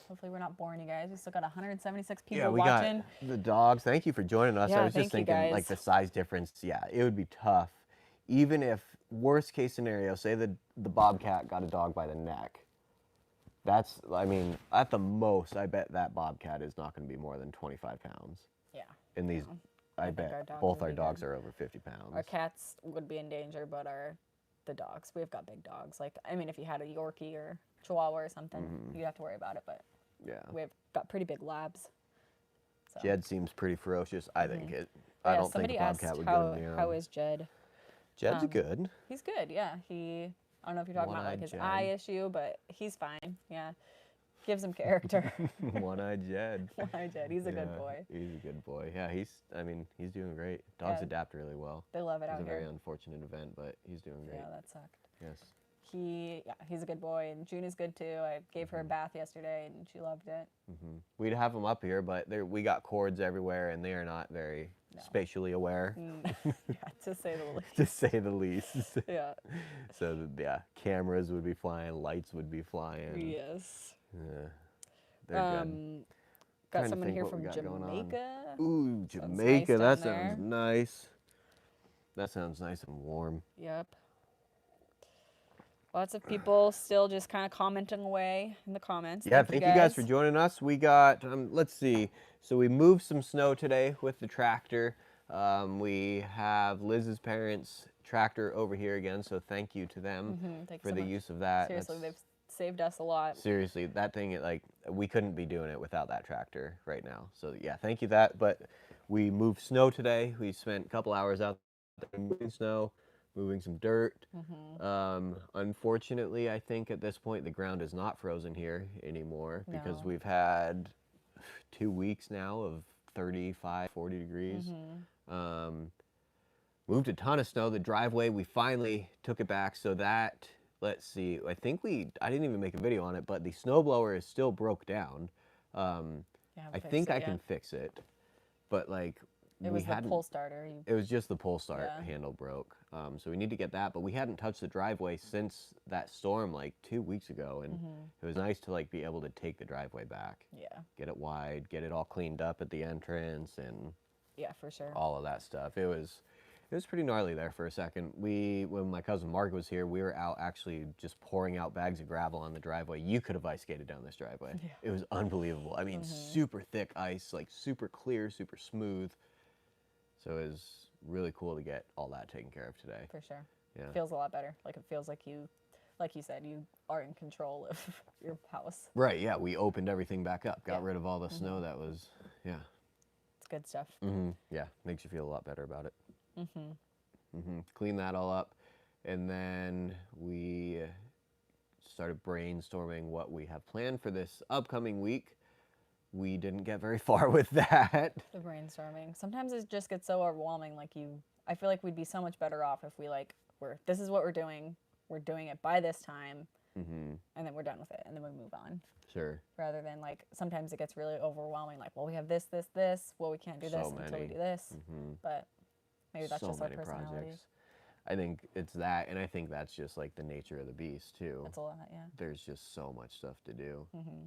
Hopefully we're not boring you guys. We still got 176 people Yeah, we watching. got the dogs. Thank you for joining us. Yeah, I was just thank you, thinking like guys. the size difference. Yeah, it would be tough. Even if worst case scenario, say the bobcat got a dog by the neck. That's, I mean, at the most, I bet that bobcat is not going to be more than 25 pounds. Yeah. In these, I bet both our dogs are over 50 pounds. Our cats would be in danger, but the dogs, we've got big dogs. Like, I mean, if you had a Yorkie or Chihuahua or something, you'd have to worry about it. But yeah, we've got pretty big labs. So. Jed seems pretty ferocious. I think it. Yeah, I don't think somebody a bobcat asked would go to me. how is Jed? Jed's good. He's good, yeah. I don't know if you're talking about like his eye issue, but he's fine. Yeah, gives him character. One-eyed Jed. One-eyed Jed. He's a good boy. He's a good boy. Yeah, I mean, he's doing great. Dogs adapt really well. They love it out here. It's a very unfortunate event, but he's doing great. Yeah, that sucked. Yes. He's a good boy, and June is good too. I gave her a bath yesterday, and she loved it. We'd have them up here, but we got cords everywhere, and they are not very spatially aware. Yeah, to say the least. To say the least. Yeah. So yeah, cameras would be flying, lights would be flying. Yes. Yeah, they're good. Got someone here from Jamaica. Ooh, Jamaica, that sounds nice. That sounds nice and warm. Yep. Lots of people still just kind of commenting away in the comments. Yeah, thank you guys for joining us. We got, let's see, so we moved some snow today with the tractor. We have Liz's parents' tractor over here again, so thank you to them for the use of that. Seriously, they've saved us a lot. Seriously, that thing, like, we couldn't be doing it without that tractor right now. So yeah, thank you that. But we moved snow today. We spent a couple hours out there moving snow, moving some dirt. Unfortunately, I think at this point the ground is not frozen here anymore because we've had 2 weeks now of 35, 40 degrees. Moved a ton of snow. The driveway, we finally took it back so that, let's see, I didn't even make a video on it, but the snowblower is still broke down. I think I can fix it, but like, it was the pull starter. It was just the pull start handle broke. So we need to get that, but we hadn't touched the driveway since that storm like 2 weeks ago, and it was nice to like be able to take the driveway back. Yeah. Get it wide, get it all cleaned up at the entrance, and yeah, for sure. All of that stuff. It was pretty gnarly there for a second. When my cousin Mark was here, we were out actually just pouring out bags of gravel on the driveway. You could have ice skated down this driveway. Yeah. It was unbelievable. I mean, super thick ice, like super clear, super smooth. So it was really cool to get all that taken care of today. For sure. Yeah. It feels a lot better. Like it feels like you said, you are in control of your house. Right, yeah. We opened everything back up, got rid of all the snow that was, It's good stuff. Yeah, makes you feel a lot better about it. Clean that all up. And then we started brainstorming what we have planned for this upcoming week. We didn't get very far with that. The brainstorming. Sometimes it just gets so overwhelming. I feel like we'd be so much better off if we this is what we're doing it by this time, and then we're done with it, and then we move on. Sure. Rather than sometimes it gets really overwhelming. Like, well, we have this. Well, we can't do this until we do this. But maybe that's just our personalities. Projects. I think it's that, and I think that's just like the nature of the beast too. It's a lot, yeah. There's just so much stuff to do.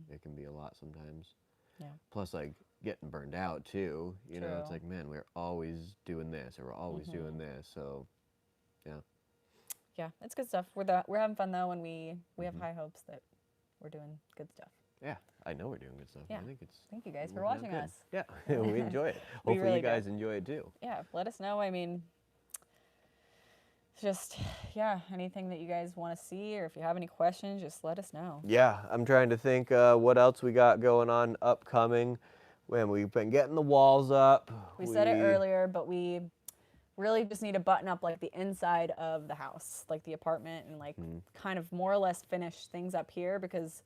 It can be a lot sometimes. Yeah. Plus, like, getting burned out, too. You know, it's like, man, we're always doing this, or we're always doing this, so, yeah. Yeah, it's good stuff. We're having fun, though, and we have high hopes that we're doing good stuff. Yeah, I know we're doing good stuff. Yeah. I think Thank you guys for watching us. Yeah, we enjoy it. Hopefully really you guys enjoy it, too. Yeah, let us know. I mean, just, anything that you guys want to see, or if you have any questions, just let us know. Yeah, I'm trying to think what else we got going on upcoming. When we've been getting the walls up. We said it earlier, but we really just need to button up like the inside of the house, like the apartment, and like kind of more or less finish things up here, because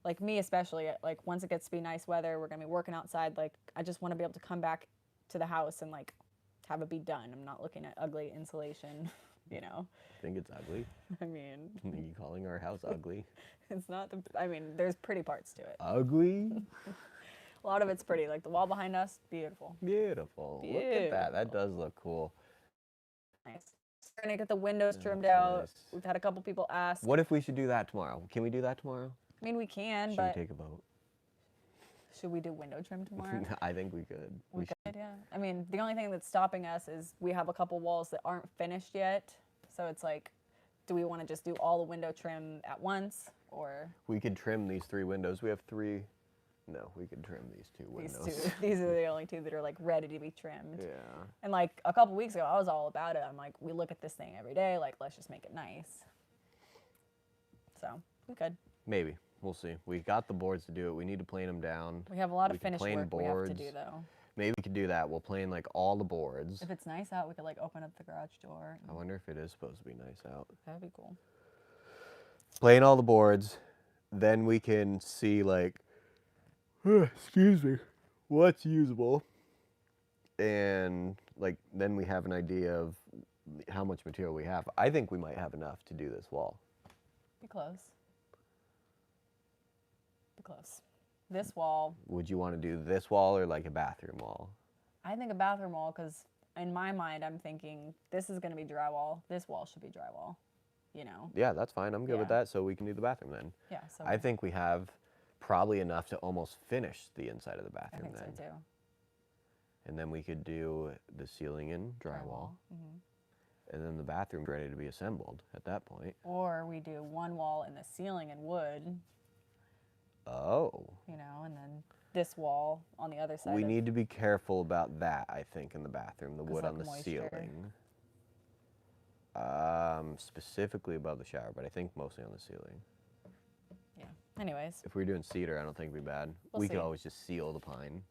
like me especially, like once it gets to be nice weather, we're gonna be working outside. Like I just want to be able to come back to the house and like have it be done. I'm not looking at ugly insulation. You know. I think it's ugly. I mean. Are you calling our house ugly? It's not. I mean, there's pretty parts to it. Ugly? A lot of it's pretty. Like the wall behind us, beautiful. Beautiful. Look at that. That does look cool. Nice. We're gonna get the windows trimmed out. Nice. We've had a couple people ask. What if we should do that tomorrow? Can we do that tomorrow? I mean, we can, but. Should we take a vote? Should we do window trim tomorrow? I think we could. We could, yeah. I mean, the only thing that's stopping us is we have a couple walls that aren't finished yet. So it's like, do we want to just do all the window trim at once, or? We could trim these 3 windows. We have 3. No, we could trim these 2 windows. These are the only 2 that are like ready to be trimmed. Yeah. And like a couple weeks ago, I was all about it. I'm like, we look at this thing every day. Like, let's just make it nice. So we could. Maybe. We'll see. We got the boards to do it. We need to plane them down. We have a lot of can finished plane work we have to do though. Maybe we could do that. We'll plane like all the boards. If it's nice out, we could like open up the garage door. I wonder if it is supposed to be nice out. That'd be cool. Plane all the boards, then we can see like, excuse me, what's usable, and like then we have an idea of how much material we have. I think we might have enough to do this wall. Be close. Be close. This wall. Would you want to do this wall or like a bathroom wall? I think a bathroom wall because in my mind I'm thinking this is going to be drywall. This wall should be drywall. You know. Yeah, that's fine. I'm good with Yeah. that. So we can do the bathroom then. Yeah. So I think we have probably enough to almost finish the inside of the I bathroom think then. so too. And then we could do the ceiling in drywall. And then the bathroom's ready to be assembled at that point. Or we do one wall and the ceiling in wood. Oh. You know, and then this wall on the other side. We need to be careful about that, I think, in the bathroom, the wood like on the moisture. ceiling. Specifically above the shower, but I think mostly on the ceiling. Yeah. Anyways. If we were doing cedar, I don't think it'd be bad. We'll we see. could always just seal the pine,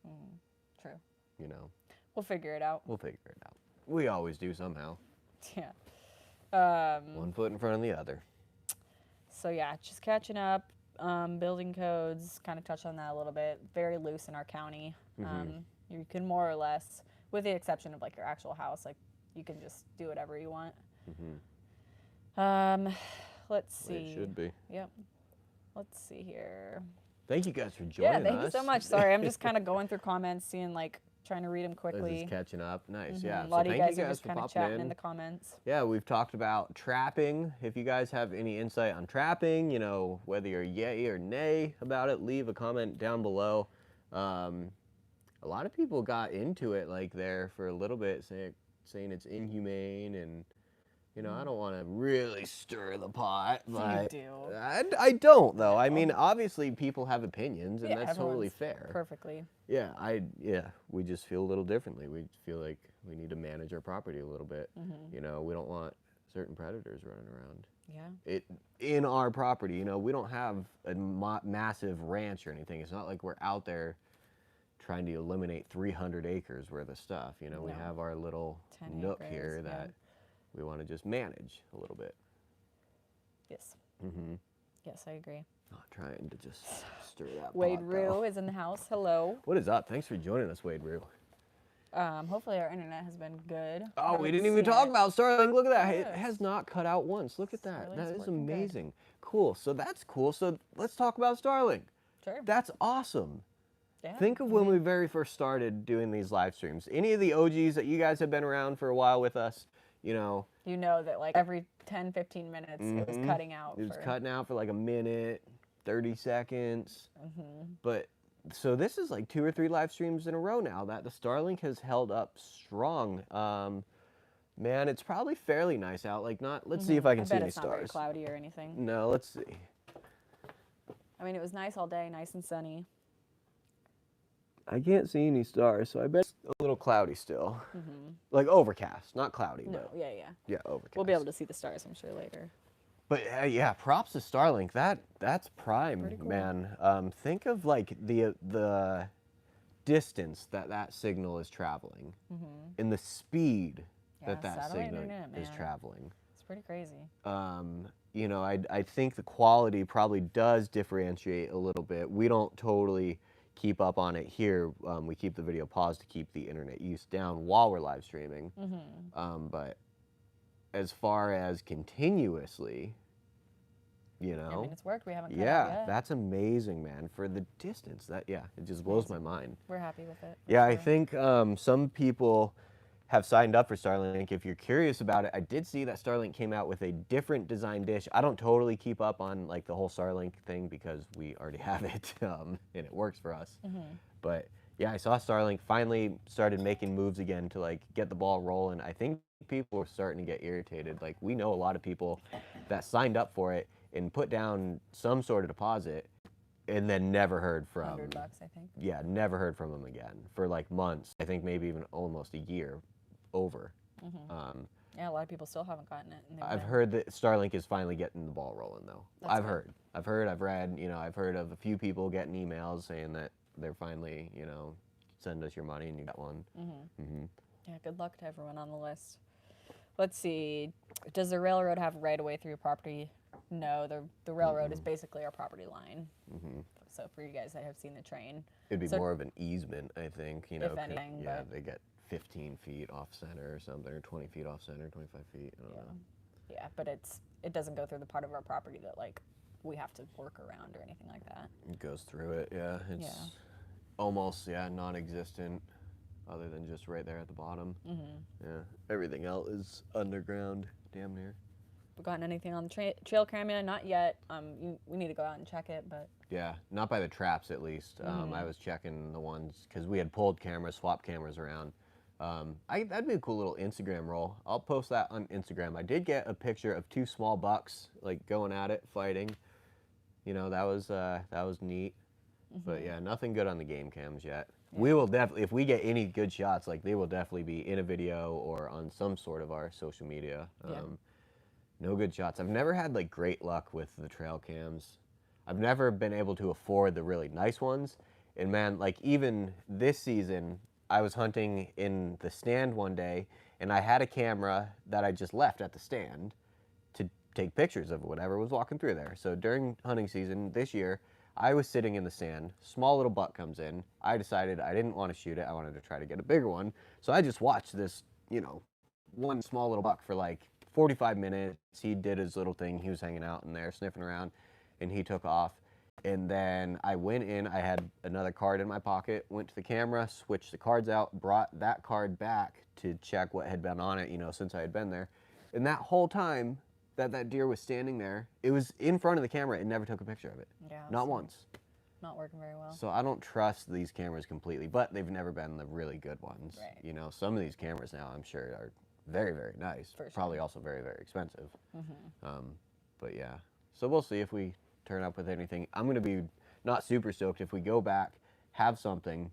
True. you know. We'll figure it out. We'll figure it out. We always do somehow. Yeah. One foot in front of the other. So yeah, just catching up. Building codes, kind of touched on that a little bit. Very loose in our county. You can more or less, with the exception of like your actual house, like you can just do whatever you want. Let's see. It should be. Yep. Let's see here. Thank you guys for joining us. Yeah, thank you so much. Sorry, I'm just kind of going through comments, seeing like trying to read them quickly. Just catching up. Nice. Yeah. A lot of you guys thank are just for kind of popping chatting in the comments. Yeah, we've talked about trapping. If you guys have any insight on trapping, you know, whether you're yay or nay about it, leave a comment down below. A lot of people got into it like there for a little bit, saying it's inhumane, and you know, I don't want to really stir the pot, but you do. I don't though. I mean, obviously people have opinions, and Yeah, that's totally everyone's fair. Perfectly. Yeah, we just feel a little differently. We feel like we need to manage our property a little bit. You know, we don't want certain predators running around. Yeah. In our property, you know, we don't have a massive ranch or anything. It's not like we're out there trying to eliminate 300 acres worth of stuff. You know, we No. have our little 10 nook acres, here yeah. that we want to just manage a little bit. Yes. Mm-hmm. Yes, I agree. Not trying to just stir that Wade pot, Rue though. is in the house. Hello. What is up? Thanks for joining us, Wade Rue. Hopefully our internet has been good. Oh, we Haven't didn't even seen talk it. about Starlink. Look at that. It Yes. has not cut out once. Look at that. Starlink's That is working good. amazing. Cool. So that's cool. So let's talk about Starlink. Sure. That's awesome. Yeah. Think of when we very first started doing these live streams. Any of the OGs that you guys have been around for a while with us, you know. You know that like every 10, 15 minutes it was cutting out. It was for, cutting out for like a minute, 30 seconds. But so this is like 2 or 3 live streams in a row now that the Starlink has held up strong. Man, it's probably fairly nice out. Like not, let's see if I can see bet any it's not very stars. cloudy or anything. No, let's see. I mean, it was nice all day, nice and sunny. I can't see any stars, so I bet it's a little cloudy still. Like overcast, not cloudy, No, but yeah. yeah, overcast. We'll be able to see the stars, I'm sure, later. But yeah, props to Starlink. That's prime, Pretty cool. man. Think of like the distance that signal is traveling, and the speed Yeah, that satellite signal internet, is man. traveling. It's pretty crazy. You know, I think the quality probably does differentiate a little bit. We don't totally keep up on it here. We keep the video paused to keep the internet use down while we're live streaming. But as far as continuously, you know, I mean, it's worked. We haven't cut out yeah, yet. that's amazing, man. For the distance, it just blows my mind. We're happy with it. Yeah, I sure. think some people have signed up for Starlink. If you're curious about it, I did see that Starlink came out with a different design dish. I don't totally keep up on like the whole Starlink thing because we already have it and it works for us. But yeah, I saw Starlink finally started making moves again to like get the ball rolling. I think people are starting to get irritated. Like we know a lot of people that signed up for it and put down some sort of deposit and then never heard from. $100, I think. Yeah, never heard from them again for like months. I think maybe even almost a year over. Yeah, a lot of people still haven't gotten it. And they've I've been- heard that Starlink is finally getting the ball rolling, though. That's I've good. heard. I've read, I've heard of a few people getting emails saying that they're finally, send us your money and you got one. Yeah, good luck to everyone on the list. Let's see. Does the railroad have right of way through your property? No, the railroad is basically our property line. So for you guys that have seen the train, It'd be So- more of an easement, I think. If anything, yeah, but- they get 15 feet off center or something, or 20 feet off center, 25 feet. I don't know. yeah, but it doesn't go through the part of our property that like we have to work around or anything like that. It goes through it, yeah. It's Yeah. almost, non-existent, other than just right there at the bottom. Yeah, everything else is underground, damn near. We gotten anything on the trail camera? Not yet. We need to go out and check it, but Yeah, not by the traps at least. I was checking the ones because we had pulled cameras, swapped cameras around. That'd be a cool little Instagram roll. I'll post that on Instagram. I did get a picture of 2 small bucks like going at it, fighting. That was neat. But yeah, nothing good on the game cams yet. We will definitely, if we get any good shots, like they will definitely be in a video or on some sort of our social media. No good shots. I've never had like great luck with the trail cams. I've never been able to afford the really nice ones. And man, like even this season, I was hunting in the stand one day and I had a camera that I just left at the stand to take pictures of whatever was walking through there. So during hunting season this year, I was sitting in the stand, small little buck comes in. I decided I didn't want to shoot it. I wanted to try to get a bigger one. So I just watched this, one small little buck for like 45 minutes. He did his little thing. He was hanging out in there, sniffing around, and he took off. And then I went in, I had another card in my pocket, went to the camera, switched the cards out, brought that card back to check what had been on it, since I had been there. And that whole time that deer was standing there, it was in front of the camera. It never took a picture of it. yeah, Not once. Not working very well. So I don't trust these cameras completely, but they've never been the really good ones. Right. Some of these cameras now, I'm sure, are very, very nice. For sure. Probably also very, very expensive. But yeah, so we'll see if we turn up with anything. I'm going to be not super stoked if we go back, have something,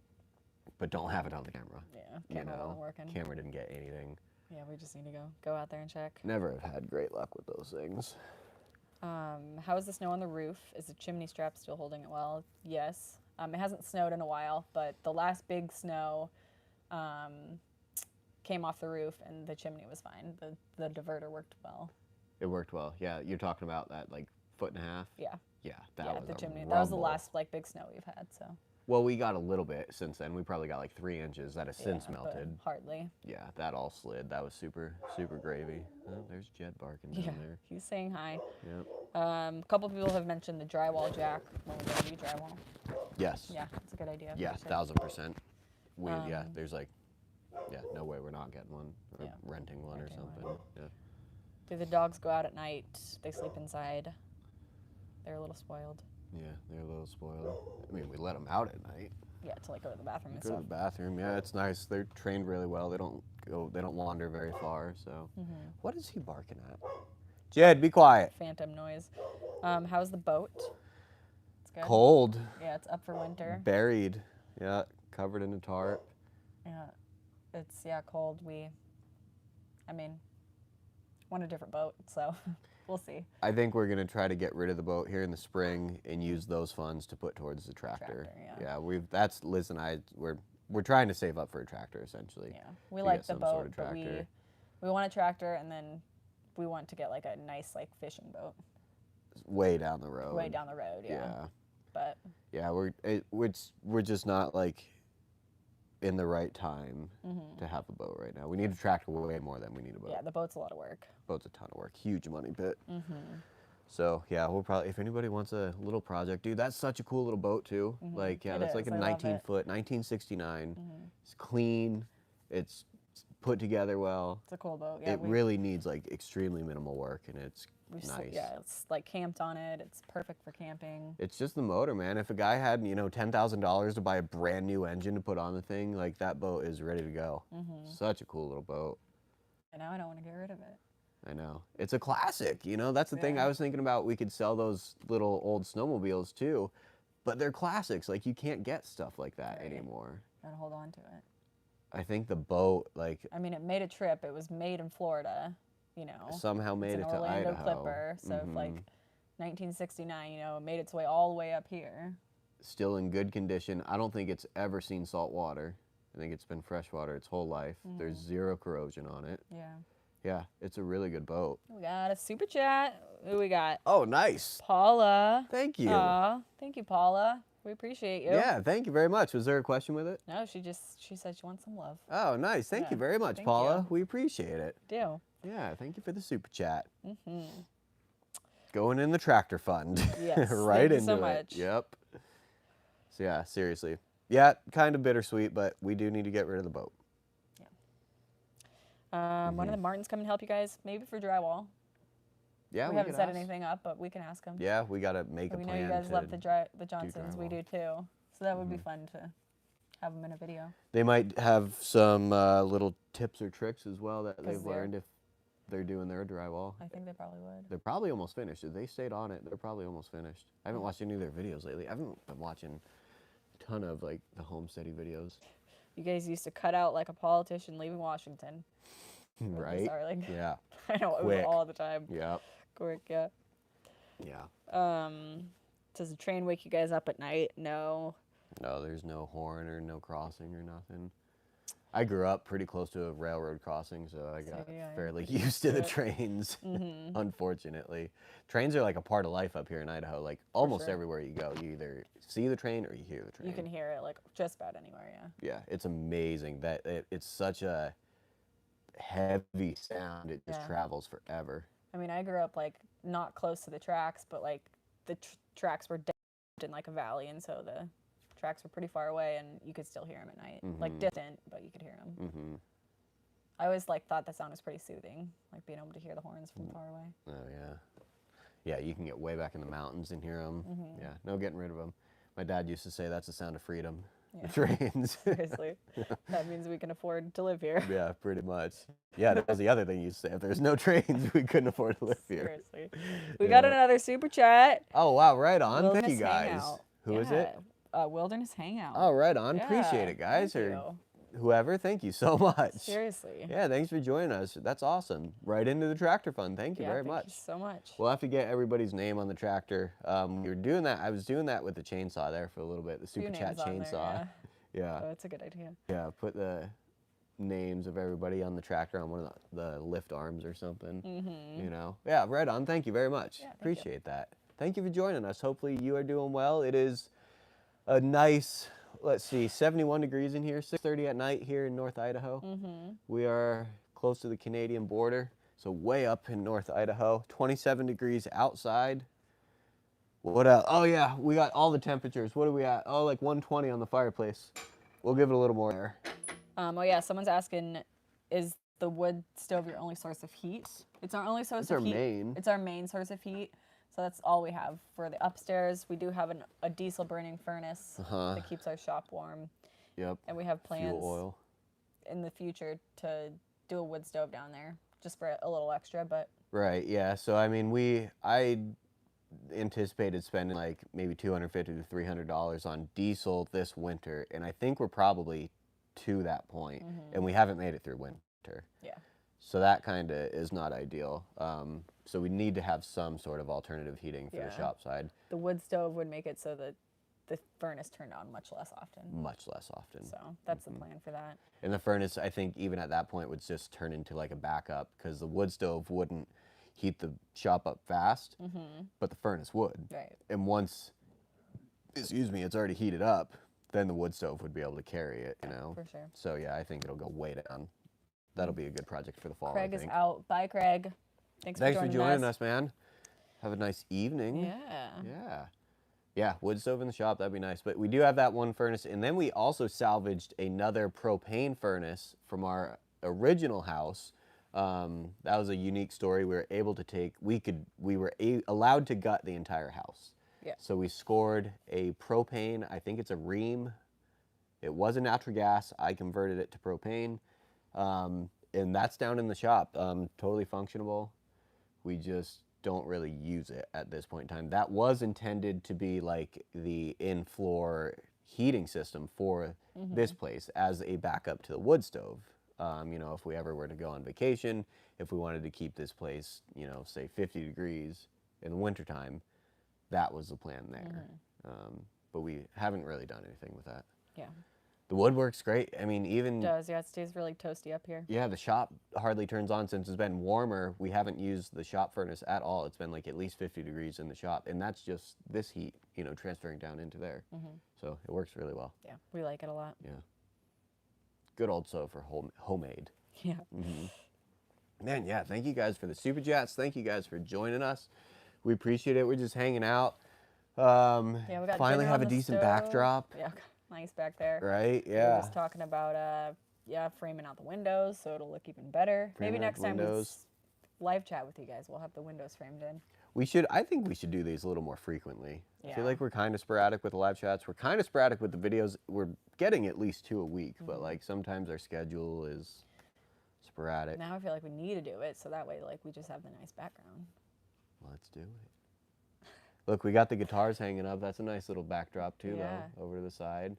but don't have it on the camera. Yeah, camera wasn't working. Camera didn't get anything. Yeah, we just need to go out there and check. Never have had great luck with those things. How is the snow on the roof? Is the chimney strap still holding it well? Yes. It hasn't snowed in a while, but the last big snow came off the roof and the chimney was fine. The diverter worked well. It worked well. Yeah, you're talking about that like 1.5 feet? Yeah. Yeah, that Yeah, was the a chimney. That was the rumble. last like big snow we've had. So. Well, we got a little bit since then. We probably got like 3 inches that has since Yeah, but melted. hardly. Yeah, that all slid. That was super, super gravy. Oh, there's Jed barking down Yeah, there. he's saying hi. Yep. A couple people have mentioned the drywall jack when we're going to do drywall. Yes. Yeah, that's a good idea. Yeah, for sure. 1000%. There's like, no way we're not getting one or Yeah, renting one renting or one. something. Yeah. Do the dogs go out at night? They sleep inside. They're a little spoiled. Yeah, they're a little spoiled. I mean, we let them out at night. Yeah, to like go to the bathroom and Go to stuff. the bathroom. Yeah, it's nice. They're trained really well. They don't wander very far. So, What is he barking at? Jed, be quiet. Phantom noise. How's the boat? It's good. Cold, Yeah, it's up for winter. buried. Yeah, covered in a tarp. Yeah, it's cold. Want a different boat, so we'll see. I think we're gonna try to get rid of the boat here in the spring and use those funds to put towards the tractor. Yeah. That's Liz and I. We're trying to save up for a tractor essentially. Yeah, we to like get the some boat, sort of but tractor. we want a tractor, and then we want to get like a nice like fishing boat. Way down the road. Way down the road, yeah. But Yeah, we're just not like in the right time to have a boat right now. We need a tractor way more than we need a boat. yeah, the boat's a lot of work. Boat's a ton of work. Huge money pit. So yeah, we'll probably, if anybody wants a little project, dude, that's such a cool little boat too. Like, yeah, It that's is. like a I love 19 it. foot, 1969. It's clean. It's put together well. It's a cool boat. Yeah, It really needs like extremely minimal work, and it's nice. Yeah, it's like camped on it. It's perfect for camping. It's just the motor, man. If a guy had, $10,000 to buy a brand new engine to put on the thing, like that boat is ready to go. Such a cool little boat. And now I don't want to get rid of it. I know. It's a classic, That's the thing Yeah. I was thinking about. We could sell those little old snowmobiles too, but they're classics. Like you can't get stuff like that Right. anymore. Gotta hold on to it. I think the boat, like, I mean, it made a trip. It was made in Florida, you know. somehow It's made an it to Orlando Idaho. Clipper. So if like 1969, you know, it made its way all the way up here. Still in good condition. I don't think it's ever seen salt water. I think it's been freshwater its whole life. There's zero corrosion on it. Yeah. Yeah, it's a really good boat. We got a super chat. Who we got? Oh, nice. Paula. Thank you. Aw, thank you, Paula. We appreciate you. Yeah, thank you very much. Was there a question with it? No, she said she wants some love. Oh, nice. Thank Yeah, you very much, thank Paula. you. We appreciate it. Do. Yeah, thank you for the super chat. Going in the tractor fund. Yes. Right Thank you into so it. much. Yep. So yeah, seriously. Yeah, kind of bittersweet, but we do need to get rid of the boat. One of the Martins come and help you guys, maybe for drywall. Yeah, we haven't set anything up, but we can ask them. Yeah, we got to make a We know plan. you guys to love the Johnsons. We do too. So that would be fun to have them in a video. They might have some little tips or tricks as well that they've they're- learned if they're doing their drywall. I think they probably would. They're probably almost finished. If they stayed on it, they're probably almost finished. I haven't watched any of their videos lately. I haven't been watching a ton of like the Homesteady videos. You guys used to cut out like a politician leaving Washington. Right? Starlink. Yeah. I know, it was Quick. all the time. Yep. Quick, yeah. Yeah. Does the train wake you guys up at night? No. No, there's no horn or no crossing or nothing. I grew up pretty close to a railroad crossing, so I got fairly used to the trains, unfortunately. Trains are like a part of life up here in Idaho. Like almost everywhere you go, you either see the train or you hear the train. You can hear it like just about anywhere, yeah. Yeah, it's amazing that it's such a heavy sound. It just travels forever. I mean, I grew up like not close to the tracks, but like the tracks were dead in like a valley, and so the tracks were pretty far away, and you could still hear them at night. Like distant, but you could hear them. I always like thought the sound was pretty soothing, like being able to hear the horns from far away. Oh yeah, yeah. You can get way back in the mountains and hear them. Yeah, no getting rid of them. My dad used to say that's the sound of freedom. Yeah. The trains. Seriously, that means we can afford to live here. Yeah, pretty much. Yeah, that was the other thing you said. If there's no trains, we couldn't afford to live here. Seriously. We got another super chat. Oh, wow, right on. Wilderness Thank you, guys. Hangout. Who is it? Wilderness Hangout. Oh, right on. Appreciate it, guys. Thank Or you. whoever, thank you so much. Seriously. Yeah, thanks for joining us. That's awesome. Right into the tractor fund. Thank you very much. Thank you so much. We'll have to get everybody's name on the tractor. We were doing that. I was doing that with the chainsaw there for a little bit, the Super Chat names on there, chainsaw. Yeah. Oh, that's a good idea. Yeah, put the names of everybody on the tractor on one of the lift arms or something. You know? Yeah, right on. Thank you very much. Yeah, Appreciate that. Thank you for joining us. Hopefully you are doing well. It is a nice, let's see, 71 degrees in here, 6:30 at night here in North Idaho. We are close to the Canadian border, so way up in North Idaho. 27 degrees outside. What else? Oh yeah, we got all the temperatures. What are we at? Oh, like 120 on the fireplace. We'll give it a little more air. Oh yeah, someone's asking, is the wood stove your only source of heat? It's our only source of heat. It's our main. It's our main source of heat. So that's all we have for the upstairs. We do have a diesel burning furnace that keeps our shop warm. Yep. And we have plans Fuel oil. in the future to do a wood stove down there just for a little extra, but. Right. Yeah. So I mean, I anticipated spending like maybe $250 to $300 on diesel this winter, and I think we're probably to that point, and we haven't made it through winter. Yeah. So that kind of is not ideal. So we need to have some sort of alternative heating for the shop side. The wood stove would make it so that the furnace turned on much less often. Much less often. So that's the plan for that. And the furnace, I think, even at that point would just turn into like a backup, because the wood stove wouldn't heat the shop up fast, but the furnace would. Right. And once, excuse me, it's already heated up, then the wood stove would be able to carry it, you know? For sure. So yeah, I think it'll go way down. That'll be a good project for the fall, Craig I is think. out. Bye, Craig. Thanks for joining us, man. Have a nice evening. Yeah. Yeah. Yeah, wood stove in the shop, that'd be nice. But we do have that one furnace, and then we also salvaged another propane furnace from our original house. That was a unique story. We were able to take, we were allowed to gut the entire house. Yeah. So we scored a propane, I think it's a ream. It was a natural gas. I converted it to propane. And that's down in the shop, totally functionable. We just don't really use it at this point in time. That was intended to be like the in-floor heating system for this place as a backup to the wood stove. You know, if we ever were to go on vacation, if we wanted to keep this place, you know, say 50 degrees in the wintertime, that was the plan there. But we haven't really done anything with that. Yeah. The wood works great. I mean, even... It does, yeah, it stays really toasty up here. Yeah, the shop hardly turns on since it's been warmer. We haven't used the shop furnace at all. It's been like at least 50 degrees in the shop, and that's just this heat, you know, transferring down into there. So it works really well. Yeah, we like it a lot. Yeah. Good old stove for homemade. Yeah. Man, yeah, thank you guys for the super chats. Thank you guys for joining us. We appreciate it. We're just hanging out. Yeah, we got finally dinner have on a the decent stove. backdrop. Yeah, nice back there. Right? We were Yeah. just talking about framing out the windows so it'll look even better. Framing Maybe out next the time we windows. live chat with you guys, we'll have the windows framed in. I think we should do these a little more frequently. I feel Yeah. like we're kind of sporadic with the live chats. We're kind of sporadic with the videos. We're getting at least 2 a week, but like sometimes our schedule is sporadic. Now I feel like we need to do it so that way like we just have the nice background. Let's do it. Look, we got the guitars hanging up. That's a nice little backdrop too, Yeah. though, over to the side.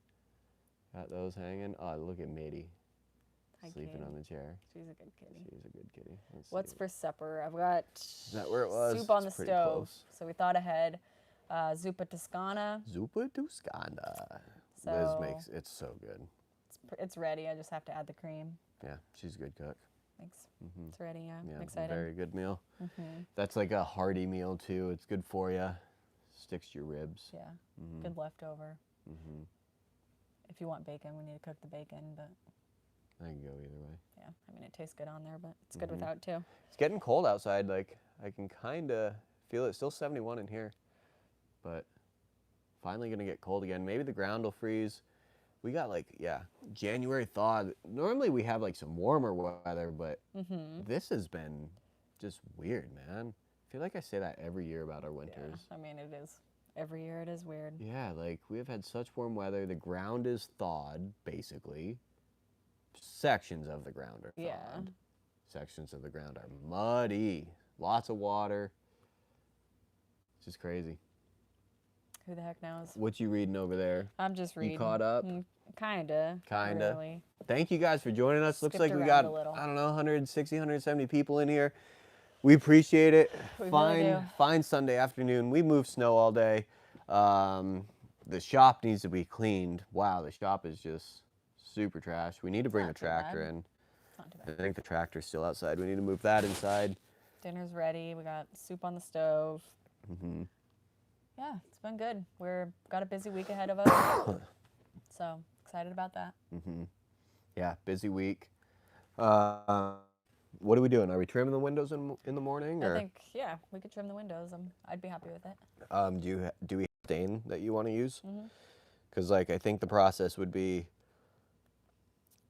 Got those hanging. Oh, look at Mitty Hi, sleeping kid. on the chair. She's a good kitty. She's a good kitty. Let's What's see. for supper? I've got that where it was? soup on It's the pretty stove. close. So we thought ahead. Zuppa Toscana. Zuppa Toscana. So Liz makes it's so good. it's ready. I just have to add the cream. Yeah, she's a good cook. Thanks. It's ready. Yeah, Yeah, I'm excited. very good meal. That's like a hearty meal too. It's good for you. Sticks to your ribs. Yeah, good leftover. If you want bacon, we need to cook the bacon, but I can go either way. yeah, I mean it tastes good on there, but it's good without too. It's getting cold outside. Like I can kind of feel it. Still 71 in here, but finally gonna get cold again. Maybe the ground will freeze. We got like January thaw. Normally we have like some warmer weather, but this has been just weird, man. I feel like I say that every year about our winters. Yeah, I mean it is. Every year it is weird. Yeah, like we have had such warm weather. The ground is thawed, basically. Sections of the ground are thawed. Yeah. Sections of the ground are muddy. Lots of water. It's just crazy. Who the heck knows? What you reading over there? I'm just reading. You caught up? Kinda. Kinda. Really. Thank you guys for joining us. Looks Skipped like we around got, a little. I don't know, 160, 170 people in here. We appreciate it. We really do. Fine Sunday afternoon. We moved snow all day. The shop needs to be cleaned. Wow, the shop is just super trash. We need to bring a not too tractor bad. in. It's not too I bad. think the tractor's still outside. We need to move that inside. Dinner's ready. We got soup on the stove. Yeah, it's been good. Got a busy week ahead of us. So excited about that. Yeah, busy week. What are we doing? Are we trimming the windows in the morning? Or? I think we could trim the windows. I'd be happy with it. Do we have stain that you want to use? Because like I think the process would be,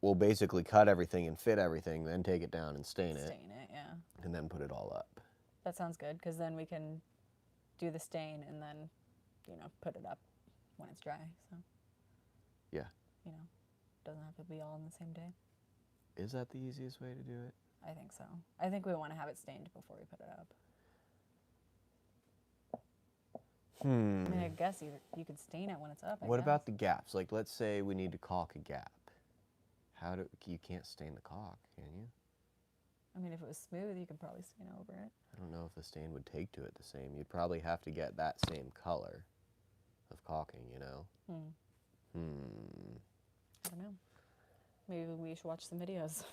we'll basically cut everything and fit everything, then take it down and stain it, Yeah. and then put it all up. That sounds good because then we can do the stain and then, put it up when it's dry. So, Yeah. Doesn't have to be all in the same day. Is that the easiest way to do it? I think so. I think we want to have it stained before we put it up. I mean, I guess you could stain it when it's up. I What guess. about the gaps? Like, let's say we need to caulk a gap. You can't stain the caulk, can you? I mean, if it was smooth, you could probably stain over it. I don't know if the stain would take to it the same. You'd probably have to get that same color of caulking, I don't know. Maybe we should watch some videos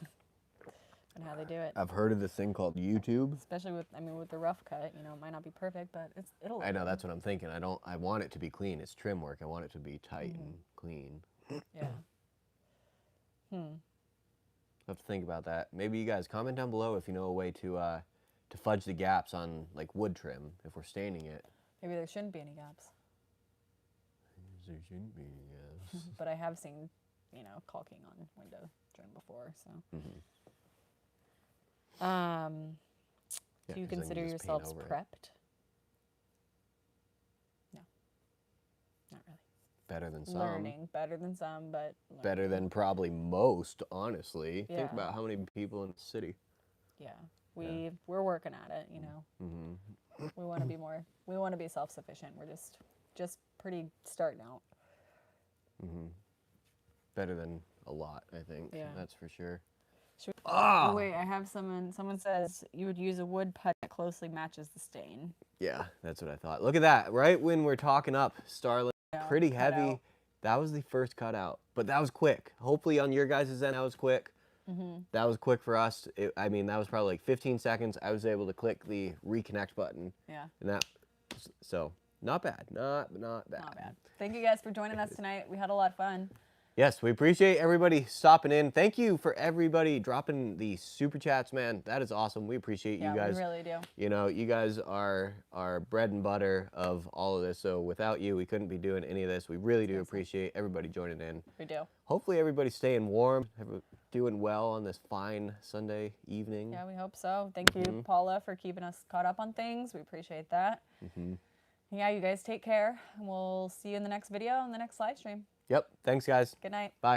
on how they do it. I've heard of this thing called YouTube. Especially with the rough cut, it might not be perfect, but it'll. I know, that's what I'm thinking. I want it to be clean. It's trim work. I want it to be tight and clean. Yeah. I'll have to think about that. Maybe you guys comment down below if you know a way to fudge the gaps on like wood trim if we're staining it. Maybe there shouldn't be any gaps. There shouldn't be any gaps. But I have seen, caulking on window trim before, so. Yeah, Do you 'cause then consider just paint yourselves over it. prepped? No. Not really. Better than some. Learning. Better than some, but learning. Better than probably most, honestly. Think Yeah. about how many people in the city. Yeah. We're working at it, We want to be more, we want to be self-sufficient. We're just pretty starting out. Better than a lot, I think. Yeah. That's for sure. Oh wait, I have someone. Someone says you would use a wood putty that closely matches the stain. Yeah, that's what I thought. Look at that. Right when we're talking up Starlink, Yeah, pretty cut heavy. out. That was the first cutout, but that was quick. Hopefully on your guys' end, that was quick. That was quick for us. I mean, that was probably like 15 seconds. I was able to click the reconnect button. Yeah. And that, so not bad. Not bad. Not bad. Thank you guys for joining us tonight. We had a lot of fun. Yes, we appreciate everybody stopping in. Thank you for everybody dropping the super chats, man. That is awesome. We appreciate you guys. We really do. You know, you guys are our bread and butter of all of this. So without you, we couldn't be doing any of this. We really do appreciate everybody joining in. We do. Hopefully everybody's staying warm, doing well on this fine Sunday evening. Yeah, we hope so. Thank you, Paula, for keeping us caught up on things. We appreciate that. Yeah, you guys take care. We'll see you in the next video and the next live stream. Yep. Thanks, guys. Good night. Bye.